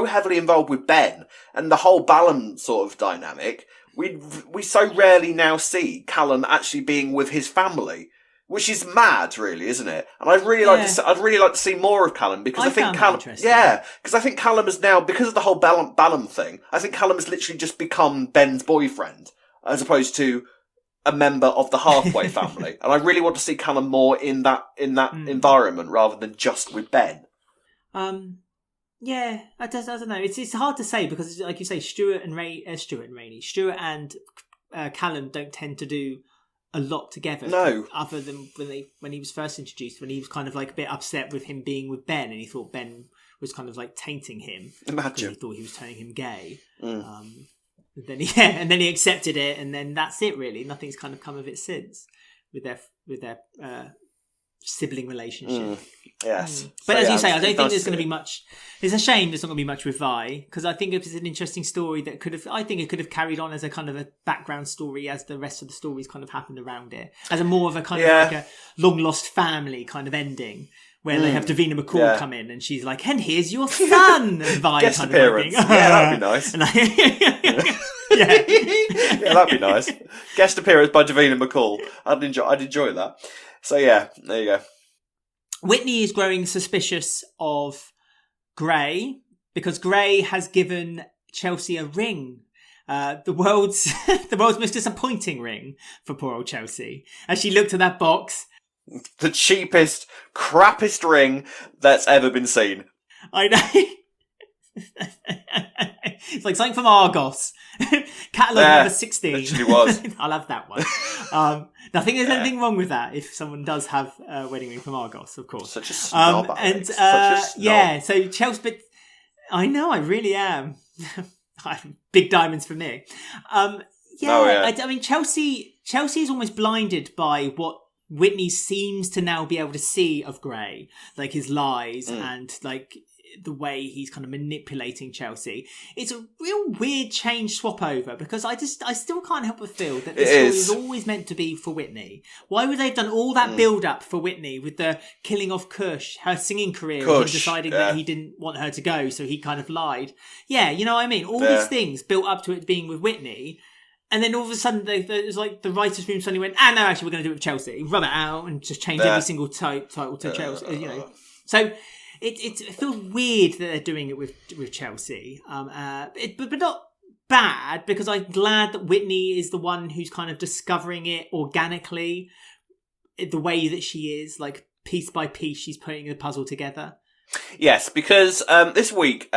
heavily involved with Ben and the whole balance sort of dynamic. We so rarely now see Callum actually being with his family, which is mad, really, isn't it? And I'd really like to see more of Callum, because I think Callum, because I think Callum is now, because of the whole Ballum thing, I think Callum has literally just become Ben's boyfriend, as opposed to a member of the halfway family. And I really want to see Callum more in that environment rather than just with Ben. Yeah, I don't know. It's hard to say, because, like you say, Stuart and Callum don't tend to do a lot together. No, other than when he was first introduced, when he was kind of like a bit upset with him being with Ben, and he thought Ben was kind of like tainting him. Imagine, he thought he was turning him gay. And then he accepted it, and then that's it. Really, nothing's kind of come of it since with their sibling relationship. Yes. But as you say, I don't think there's going to be much. It's a shame there's not going to be much with Vi, because I think it's an interesting story that it could have carried on as a kind of a background story as the rest of the stories kind of happened around it, as a more of a kind of like a long lost family kind of ending. Where they have Davina McCall come in and she's like, and here's your son. And Vi guest kind appearance. Of that'd be nice. That'd be nice. Guest appearance by Davina McCall. I'd enjoy that. So there you go. Whitney is growing suspicious of Gray because Gray has given Chelsea a ring. The world's most disappointing ring for poor old Chelsea. As she looked at that box, the cheapest, crappiest ring that's ever been seen. I know. It's like something from Argos. Catalogue number 16. Literally was. I'll have that one. I think there's anything wrong with that if someone does have a wedding ring from Argos, of course. Such a snob. Such a snob. Yeah, so Chelsea, but I know, I really am. Big diamonds for me. I mean, Chelsea is almost blinded by what Whitney seems to now be able to see of Gray, like his lies and like the way he's kind of manipulating Chelsea. It's a real weird change swap over because I still can't help but feel that this story is always meant to be for Whitney. Why would they have done all that build up for Whitney with the killing off Kush, her singing career, and him deciding that he didn't want her to go, so he kind of lied. Yeah, you know what I mean? All these things built up to it being with Whitney. And then all of a sudden, it was like the writers' room suddenly went, no, actually, we're going to do it with Chelsea. Rub it out and just change every single title to Chelsea. You know, so it feels weird that they're doing it with Chelsea, but not bad because I'm glad that Whitney is the one who's kind of discovering it organically, the way that she is, like piece by piece, she's putting the puzzle together. Yes, because this week.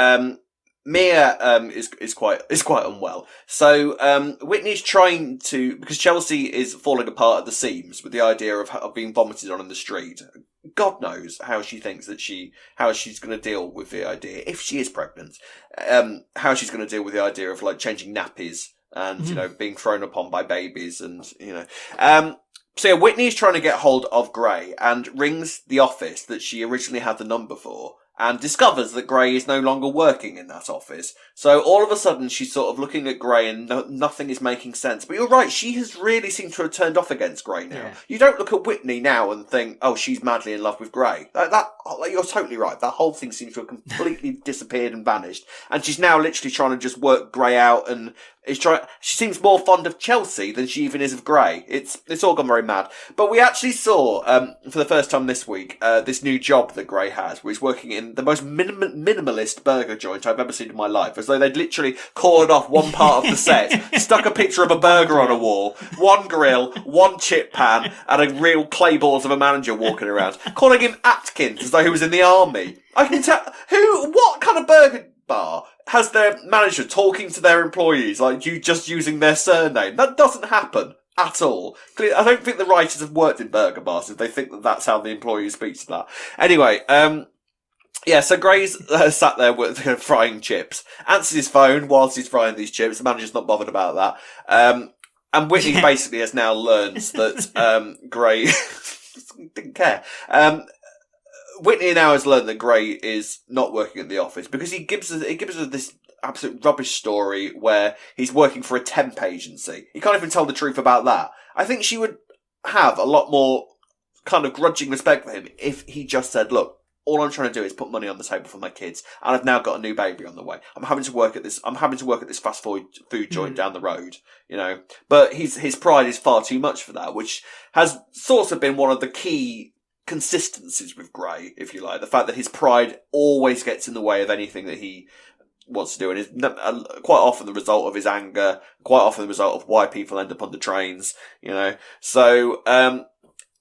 Mia is quite unwell. So Whitney's trying to, because Chelsea is falling apart at the seams with the idea of being vomited on in the street. God knows how she thinks how she's going to deal with the idea, if she is pregnant, how she's going to deal with the idea of like changing nappies and you know being thrown upon by babies and you know. So Whitney's trying to get hold of Gray and rings the office that she originally had the number for. And discovers that Gray is no longer working in that office. So all of a sudden she's sort of looking at Gray and nothing is making sense. But you're right, she has really seemed to have turned off against Gray now. Yeah. You don't look at Whitney now and think, oh, she's madly in love with Gray. You're totally right. That whole thing seems to have completely disappeared and vanished. And she's now literally trying to just work Gray out and she seems more fond of Chelsea than she even is of Gray. It's all gone very mad. But we actually saw, for the first time this week, this new job that Gray has, where he's working in the most minimalist burger joint I've ever seen in my life. As though they'd literally corded off one part of the set, stuck a picture of a burger on a wall, one grill, one chip pan, and a real clay balls of a manager walking around, calling him Atkins as though he was in the army. I can tell, what kind of burger bar has their manager talking to their employees like you just using their surname? That doesn't happen at all. I don't think the writers have worked in burger bars if they think that that's how the employee speaks to that. Anyway, so Gray's sat there with frying chips, answers his phone whilst he's frying these chips. The manager's not bothered about that. And Whitney basically has now learned that Gray didn't care. Whitney now has learned that Gray is not working at the office because he gives us this absolute rubbish story where he's working for a temp agency. He can't even tell the truth about that. I think she would have a lot more kind of grudging respect for him if he just said, look, all I'm trying to do is put money on the table for my kids, and I've now got a new baby on the way. I'm having to work at this fast food joint down the road, you know. But his pride is far too much for that, which has sort of been one of the key consistencies with Gray, if you like. The fact that his pride always gets in the way of anything that he wants to do, and is quite often the result of his anger, quite often the result of why people end up on the trains, you know. So,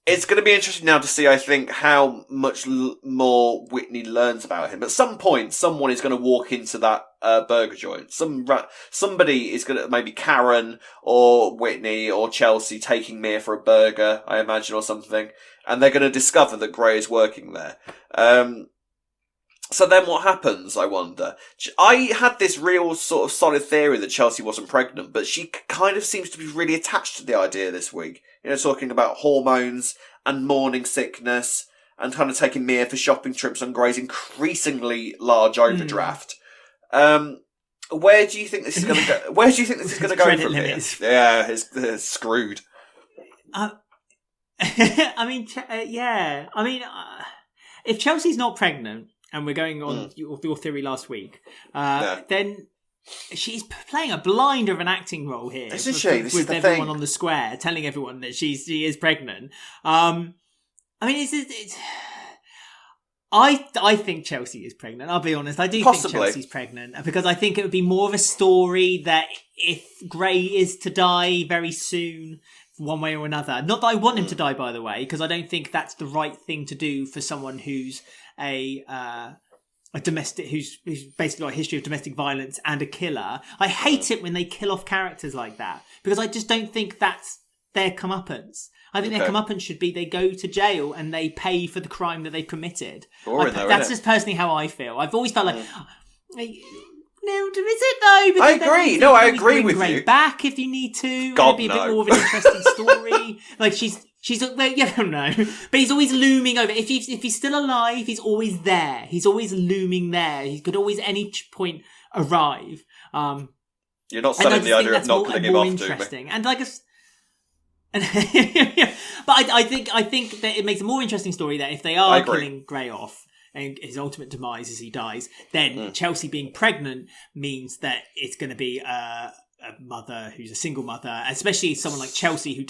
it's going to be interesting now to see, I think, how much more Whitney learns about him. At some point, someone is going to walk into that burger joint. Somebody is going to, maybe Karen or Whitney or Chelsea taking Mia for a burger, I imagine, or something. And they're going to discover that Gray is working there. So then what happens, I wonder? I had this real sort of solid theory that Chelsea wasn't pregnant, but she kind of seems to be really attached to the idea this week. Talking about hormones and morning sickness and kind of taking Mia for shopping trips on Gray's increasingly large overdraft. Where do you think this is going to go? Where do you think this is going to go from limits. Here? Yeah, it's screwed. I mean, yeah. I mean, if Chelsea's not pregnant, and we're going on your theory last week, then she's playing a blinder of an acting role here. Isn't she? This with is the everyone thing. on the square, telling everyone that she is pregnant. I mean, I think Chelsea is pregnant. I'll be honest. I do think Chelsea's pregnant because I think it would be more of a story that if Gray is to die very soon, one way or another. Not that I want him to die, by the way, because I don't think that's the right thing to do for someone who's a domestic, who's basically got a history of domestic violence and a killer. I hate it when they kill off characters like that because I just don't think that's their comeuppance. I think their comeuppance should be they go to jail and they pay for the crime that they've committed. That's just personally how I feel. I've always felt like, no, is it though? Because I agree. No, I agree with Gray you. Back if you need to. God, Maybe a bit more of an interesting story. Like she's. Well, yeah, I don't know. But he's always looming over. If he's still alive, he's always there. He's always looming there. He could always any point arrive. You're not selling the idea of not killing him off, to me. And like but I think that it makes a more interesting story that if they are killing Gray off and his ultimate demise as he dies, then Chelsea being pregnant means that it's going to be a mother who's a single mother, especially someone like Chelsea who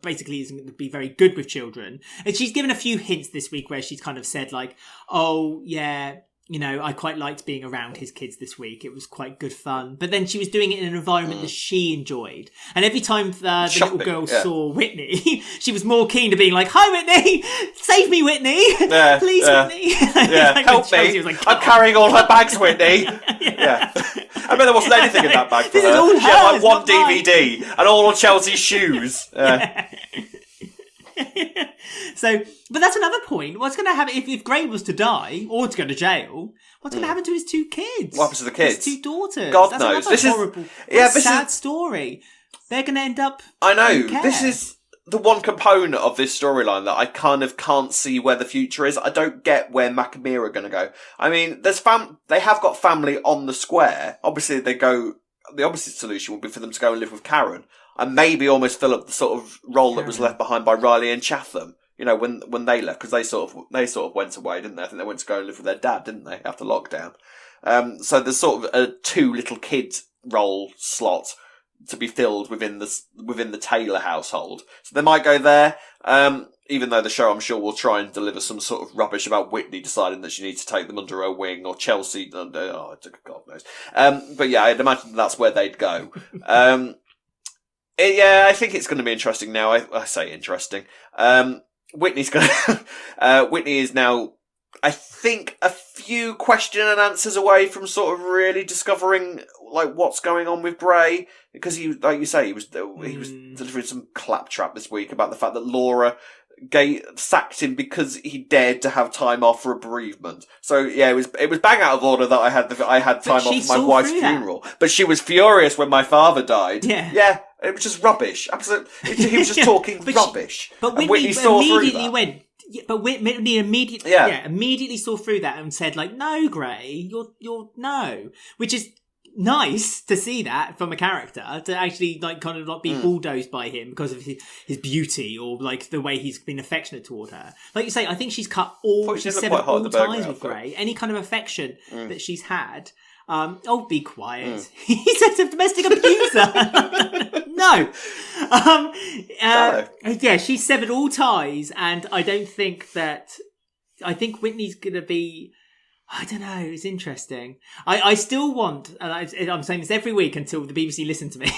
basically isn't going to be very good with children. And she's given a few hints this week where she's kind of said like, oh yeah, I quite liked being around his kids this week. It was quite good fun. But then she was doing it in an environment that she enjoyed. And every time the little girl saw Whitney, she was more keen to being like, hi, Whitney! Save me, Whitney! Please, Whitney! Like help me! Like, I'm carrying all her bags, Whitney! I mean, there wasn't anything in that bag for her. She had like one DVD and all of Chelsea's shoes. So, but that's another point. What's going to happen if Gray was to die or to go to jail? What's going to happen to his two kids? What happens to the kids? His two daughters. God that's knows. This horrible, sad story. They're going to end up. I know. This is the one component of this storyline that I kind of can't see where the future is. I don't get where Mac and Mia are going to go. I mean, they have got family on the square. Obviously, the opposite solution would be for them to go and live with Karen and maybe almost fill up the sort of role that was left behind by Riley and Chatham. When they left, because they sort of went away, didn't they? I think they went to go and live with their dad, didn't they, after lockdown? So there's sort of a two little kid role slot to be filled within the Taylor household. So they might go there. Even though the show, I'm sure, will try and deliver some sort of rubbish about Whitney deciding that she needs to take them under her wing, or Chelsea. God knows. But yeah, I'd imagine that's where they'd go. I think it's going to be interesting now. I say interesting. Whitney is now, I think, a few question and answers away from sort of really discovering like what's going on with Gray, because he, like you say, he was delivering some claptrap this week about the fact that Laura sacked him because he dared to have time off for a bereavement. So yeah, it was bang out of order that I had time off for my wife's funeral, but she was furious when my father died. Yeah. It was just rubbish. Absolutely, he was just talking rubbish. But Whitney saw immediately went. But Whitney immediately saw through that and said, like, no, Gray, you're no, which is nice to see that from a character, to actually like kind of not be bulldozed by him because of his beauty or like the way he's been affectionate toward her. Like you say, I think she's severed all ties with Gray. Any kind of affection that she's had. Be quiet. He's a domestic abuser. No. Yeah, she severed all ties, and I think Whitney's going to be, I don't know, it's interesting. I still want, and I'm saying this every week until the BBC listen to me,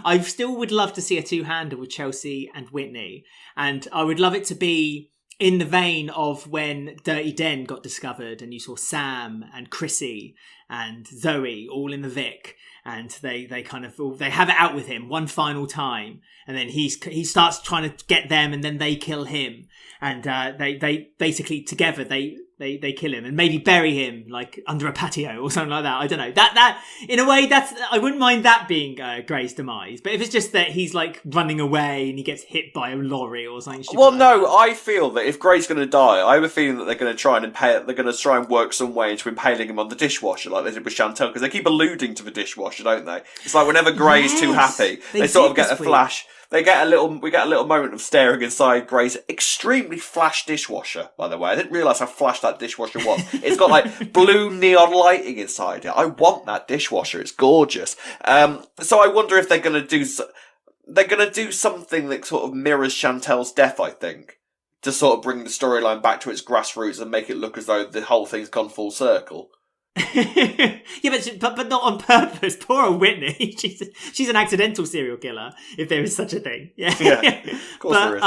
I still would love to see a two-hander with Chelsea and Whitney, and I would love it to be in the vein of when Dirty Den got discovered and you saw Sam and Chrissy and Zoe all in the Vic, and they have it out with him one final time, and then he starts trying to get them, and then they kill him, and they basically together they they kill him and maybe bury him like under a patio or something like that. I don't know. That in a way, I wouldn't mind that being Gray's demise. But if it's just that he's like running away and he gets hit by a lorry or something. Well, no, I feel that if Gray's going to die, I have a feeling that they're going to try and work some way into impaling him on the dishwasher like they did with Chantel, because they keep alluding to the dishwasher, don't they? It's like whenever Gray is too happy, they sort of get a flash. We get a little moment of staring inside Gray's extremely flash dishwasher, by the way. I didn't realise how flash that dishwasher was. It's got like blue neon lighting inside it. I want that dishwasher. It's gorgeous. So I wonder if they're going to do something that sort of mirrors Chantel's death, I think, to sort of bring the storyline back to its grassroots and make it look as though the whole thing's gone full circle. Yeah, but not on purpose. Poor old Whitney. She's an accidental serial killer, if there is such a thing. Yeah, of course there is.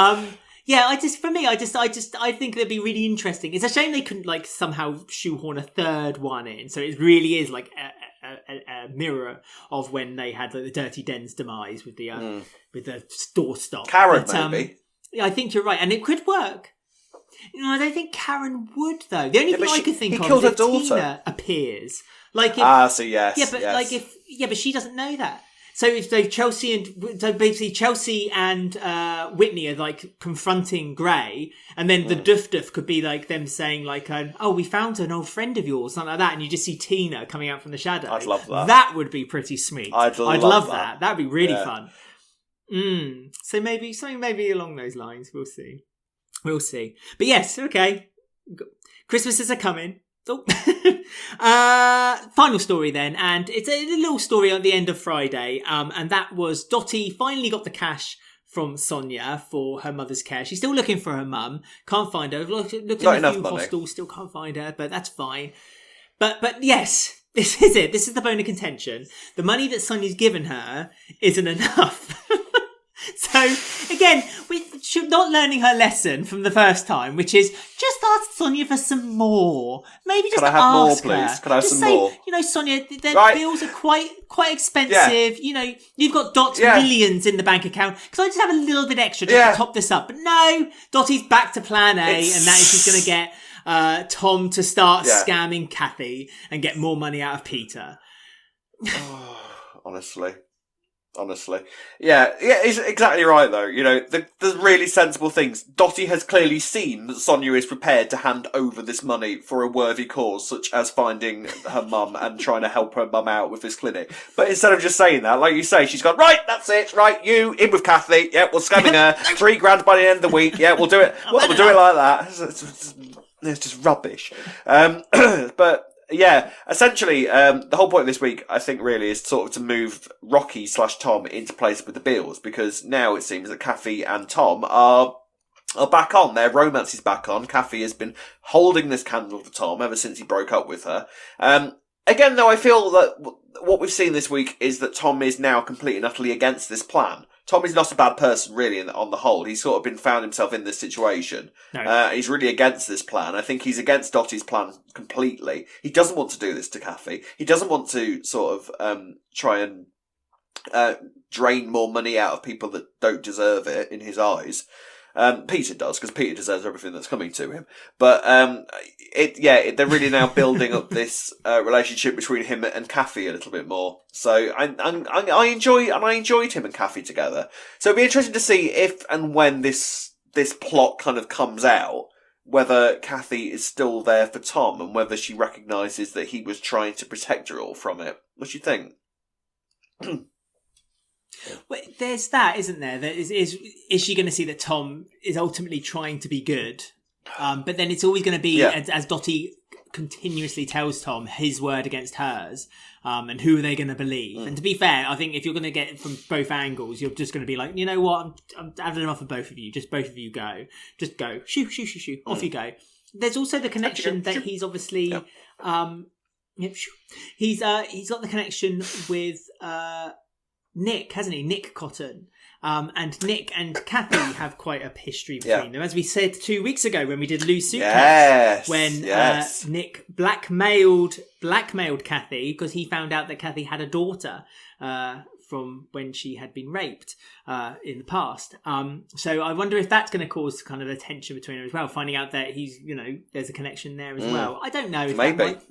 Yeah, I think that'd be really interesting. It's a shame they couldn't like somehow shoehorn a third one in, so it really is like a mirror of when they had like the Dirty Den's demise with the store stop. Karen, maybe. Yeah, I think you're right, and it could work. No, I don't think Karen would though. The only thing I could think of is if Tina appears. Like if, but she doesn't know that. So if Chelsea and Whitney are like confronting Gray, and then the duff could be like them saying like, "Oh, we found an old friend of yours," something like that, and you just see Tina coming out from the shadows. I'd love that. That would be pretty sweet. I'd love that. That'd be really fun. So maybe something along those lines. We'll see. But yes, okay. Christmases are coming. Oh. Final story then, and it's a little story at the end of Friday, and that was Dotty finally got the cash from Sonia for her mother's care. She's still looking for her mum, can't find her. Looked in a few hostels, still can't find her, but that's fine. But yes, this is it. This is the bone of contention. The money that Sonia's given her isn't enough. So, again, she's not learning her lesson from the first time, which is just ask Sonia for some more. Maybe just ask her. Can I have more, please? Can I have some more? You know, Sonia, their bills are quite expensive. Yeah. You know, you've got Dot's millions in the bank account. Because I just have a little bit extra just to top this up. But no, Dotty's back to plan A, and that is she's going to get Tom to start scamming Kathy and get more money out of Peter. Honestly. Yeah, it's exactly right, though. You know, the really sensible things. Dotty has clearly seen that Sonia is prepared to hand over this money for a worthy cause, such as finding her mum and trying to help her mum out with this clinic. But instead of just saying that, like you say, she's gone, right, that's it, right, you, in with Kathy, yeah, we're scamming her, $3,000 by the end of the week, yeah, we'll do it. We'll do it like that. It's just rubbish. But... yeah, essentially, the whole point of this week, I think, really, is sort of to move Rocky/Tom into place with the Beales, because now it seems that Kathy and Tom are back on. Their romance is back on. Kathy has been holding this candle to Tom ever since he broke up with her. Again, though, I feel that what we've seen this week is that Tom is now completely and utterly against this plan. Tom is not a bad person, really, on the whole. He's sort of found himself in this situation. No. He's really against this plan. I think he's against Dotty's plan completely. He doesn't want to do this to Kathy. He doesn't want to sort of try and drain more money out of people that don't deserve it in his eyes. Peter does, because Peter deserves everything that's coming to him. But they're really now building up this relationship between him and Kathy a little bit more. So I enjoyed him and Kathy together. So it'd be interesting to see if and when this plot kind of comes out, whether Kathy is still there for Tom and whether she recognises that he was trying to protect her all from it. What do you think? Well, there's that, isn't there? That is she going to see that Tom is ultimately trying to be good? But then it's always going to be, as Dotty continuously tells Tom, his word against hers. And who are they going to believe? And to be fair, I think if you're going to get it from both angles, you're just going to be like, you know what? I'm having enough of both of you. Just both of you go. Just go. Shoo. Off you go. There's also the connection that he's obviously... He's got the connection with... Nick, hasn't he? Nick Cotton. And Nick and Kathy have quite a history between them. As we said 2 weeks ago when we did Lou's Suitcase. When Nick blackmailed Kathy because he found out that Kathy had a daughter from when she had been raped in the past. So I wonder if that's going to cause kind of a tension between her as well, finding out that he's, there's a connection there as well. I don't know if maybe. That might,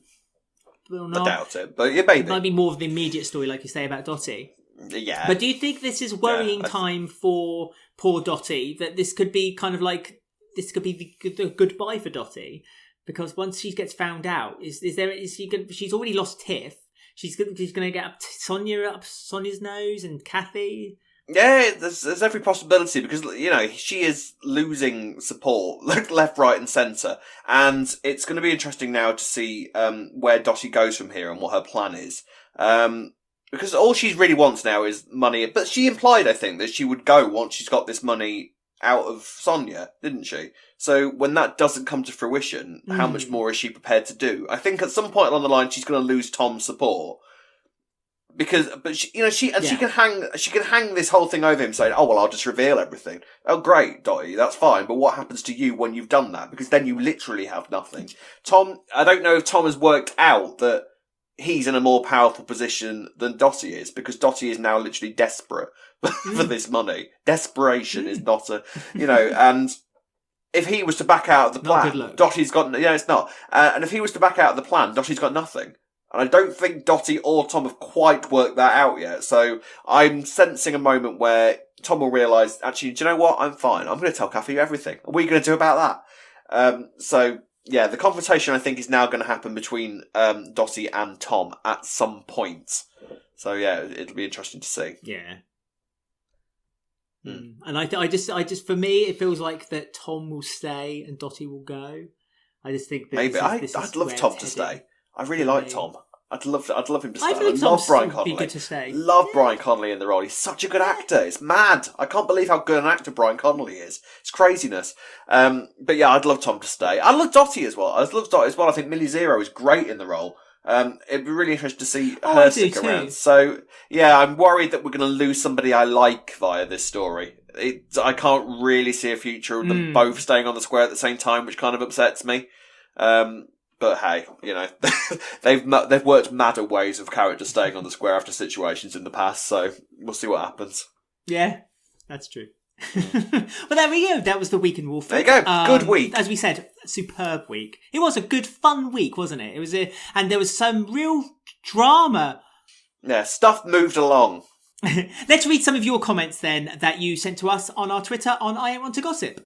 well, not. I doubt it, but yeah, maybe. It might be more of the immediate story, like you say, about Dotty. Yeah. But do you think this is worrying time for poor Dotty? That this could be kind of like, this could be the goodbye for Dotty? Because once she gets found out, she's already lost Tiff. She's going to get up Sonia's nose and Kathy. Yeah, there's every possibility because, she is losing support left, right and centre. And it's going to be interesting now to see where Dotty goes from here and what her plan is. Because all she really wants now is money. But she implied, I think, that she would go once she's got this money out of Sonia, didn't she? So when that doesn't come to fruition, how much more is she prepared to do? I think at some point along the line, she's going to lose Tom's support. She can hang this whole thing over him saying, oh, well, I'll just reveal everything. Oh, great, Dotty, that's fine. But what happens to you when you've done that? Because then you literally have nothing. Tom, I don't know if Tom has worked out that he's in a more powerful position than Dotty is, because Dotty is now literally desperate for this money. Desperation is not and if he was to back out of the plan, Dotty's got, it's not. And if he was to back out of the plan, Dotty's got nothing. And I don't think Dotty or Tom have quite worked that out yet. So I'm sensing a moment where Tom will realise, actually, do you know what? I'm fine. I'm going to tell Kathy everything. What are you going to do about that? Yeah, the confrontation I think is now going to happen between Dotty and Tom at some point. So yeah, it'll be interesting to see. Yeah. And I just for me, it feels like that Tom will stay and Dotty will go. I just think that maybe I'd love Tom to stay. I really like Tom. I'd love him to stay. I love Brian Connolly. Be good to stay. Love Brian Connolly in the role. He's such a good actor. It's mad. I can't believe how good an actor Brian Connolly is. It's craziness. But yeah, I'd love Tom to stay. I love Dotty as well. I love Dotty as well. I think Millie Zero is great in the role. It'd be really interesting to see her stick around. So yeah, I'm worried that we're going to lose somebody I like via this story. I can't really see a future of them both staying on the square at the same time, which kind of upsets me. But hey, they've worked madder ways of characters staying on the square after situations in the past, so we'll see what happens. Yeah, that's true. Well, there we go. That was the week in Walford. There you go. Good week. As we said, superb week. It was a good, fun week, wasn't it? And there was some real drama. Yeah, stuff moved along. Let's read some of your comments then that you sent to us on our Twitter on I Want to Gossip.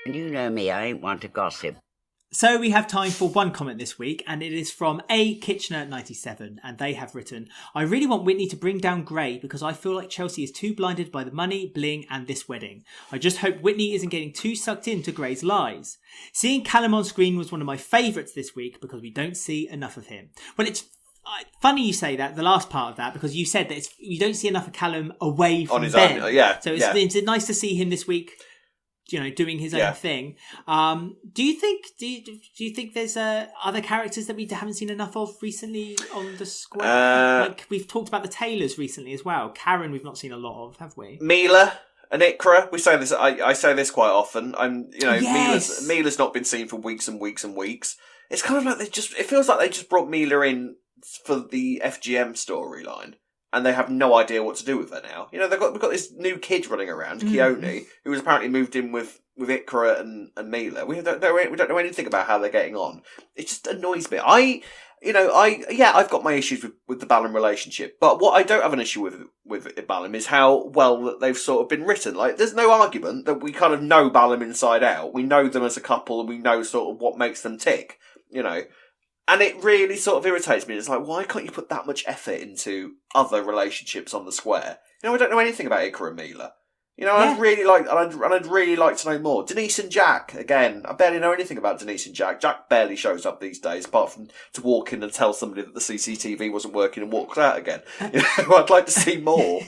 You know me, I ain't want to gossip. So we have time for one comment this week, and it is from A Kitchener 97, and they have written, I really want Whitney to bring down Gray because I feel like Chelsea is too blinded by the money, bling, and this wedding. I just hope Whitney isn't getting too sucked into Gray's lies. Seeing Callum on screen was one of my favourites this week because we don't see enough of him. Well, it's funny you say that, the last part of that, because you said that you don't see enough of Callum away from on his Ben. own, yeah. So it's nice to see him this week, doing his own thing. Do you think there's other characters that we haven't seen enough of recently on the square? Like we've talked about the Taylors recently as well. Karen, we've not seen a lot of, have we? Mila and Ikra. We say this. I say this quite often. Yes. Mila's not been seen for weeks and weeks and weeks. It's kind of like it feels like they just brought Mila in for the FGM storyline. And they have no idea what to do with her now. We've got this new kid running around, Keone, who was apparently moved in with Ikra and Mila. We don't know anything about how they're getting on. It just annoys me. I've got my issues with the Ballum relationship, but what I don't have an issue with Ballum is how well they've sort of been written. Like, there's no argument that we kind of know Ballum inside out. We know them as a couple, and we know sort of what makes them tick. And it really sort of irritates me. It's like, why can't you put that much effort into other relationships on the square? I don't know anything about Ikra and Mila. I'd really like to know more. Denise and Jack, again, I barely know anything about Denise and Jack. Jack barely shows up these days, apart from to walk in and tell somebody that the CCTV wasn't working and walk out again. I'd like to see more.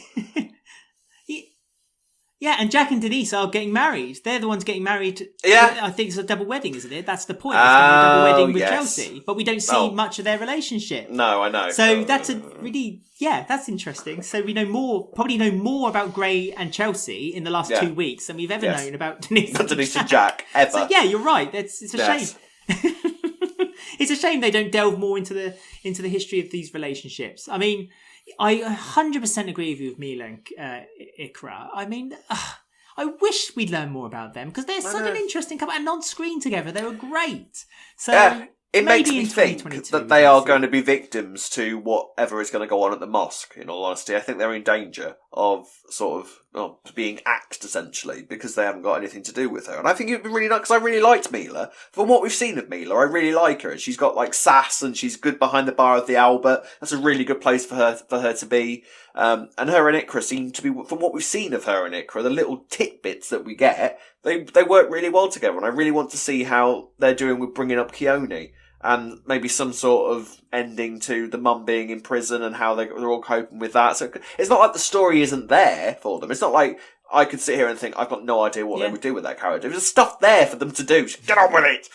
Yeah, and Jack and Denise are getting married. They're the ones getting married. Yeah. I think it's a double wedding, isn't it? That's the point. It's going to be a double wedding with Chelsea. But we don't see much of their relationship. No, I know. So that's that's interesting. So we probably know more about Gray and Chelsea in the last 2 weeks than we've ever known about Denise and Jack, ever. So yeah, you're right. It's a shame. it's a shame they don't delve more into the history of these relationships. I mean, I 100% agree with you with Mila and Ikra. I mean, I wish we'd learn more about them because they're such an interesting couple, and on screen together they were great. So it makes maybe me in think 2022 that they are going to be victims to whatever is going to go on at the mosque. In all honesty, I think they're in danger of sort of being axed essentially because they haven't got anything to do with her. And I think it'd be really nice because I really liked Mila. From what we've seen of Mila, I really like her. She's got like sass and she's good behind the bar of the Albert. That's a really good place for her to be. And her and Ikra seem to be, from what we've seen of her and Ikra, the little tidbits that we get, they work really well together. And I really want to see how they're doing with bringing up Keone. And maybe some sort of ending to the mum being in prison and how they're all coping with that. So it's not like the story isn't there for them. It's not like I could sit here and think, I've got no idea what they would do with that character. There's stuff there for them to do. Just get on with it.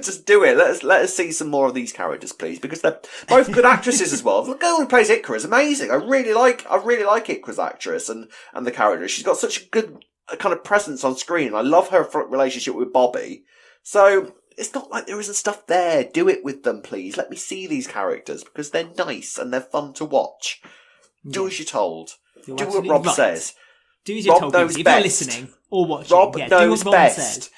Just do it. Let us see some more of these characters, please, because they're both good actresses as well. The girl who plays Ikra is amazing. I really like Ikra's actress and the character. She's got such a good kind of presence on screen. I love her relationship with Bobby. So it's not like there isn't stuff there. Do it with them, please. Let me see these characters because they're nice and they're fun to watch. Do as you're told. You're do what Rob says. Do as you're told. Knows If best. you're listening or watching, Rob knows do what best.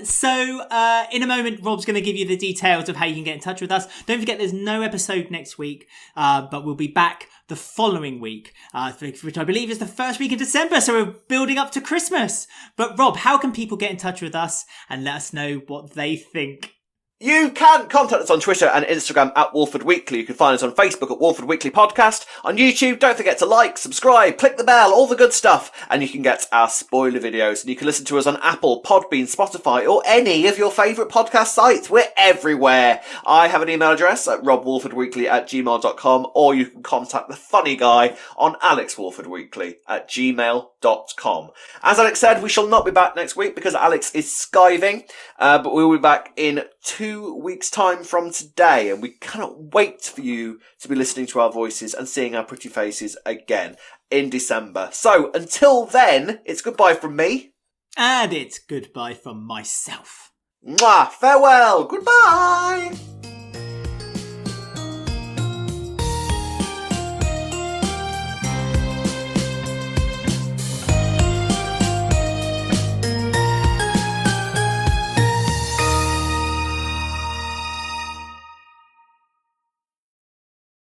So in a moment Rob's going to give you the details of how you can get in touch with us. Don't forget there's no episode next week, but we'll be back the following week, which I believe is the first week of December, so we're building up to Christmas. But Rob, how can people get in touch with us and let us know what they think? You can contact us on Twitter and Instagram at Walford Weekly. You can find us on Facebook at Walford Weekly Podcast. On YouTube, don't forget to like, subscribe, click the bell, all the good stuff. And you can get our spoiler videos. And you can listen to us on Apple, Podbean, Spotify, or any of your favourite podcast sites. We're everywhere. I have an email address at robwalfordweekly@gmail.com, or you can contact the funny guy on alexwalfordweekly@gmail.com. As Alex said, we shall not be back next week because Alex is skiving, but we will be back in 2 weeks' time from today, and we cannot wait for you to be listening to our voices and seeing our pretty faces again in December. So until then, it's goodbye from me. And it's goodbye from myself. Mwah, farewell, goodbye.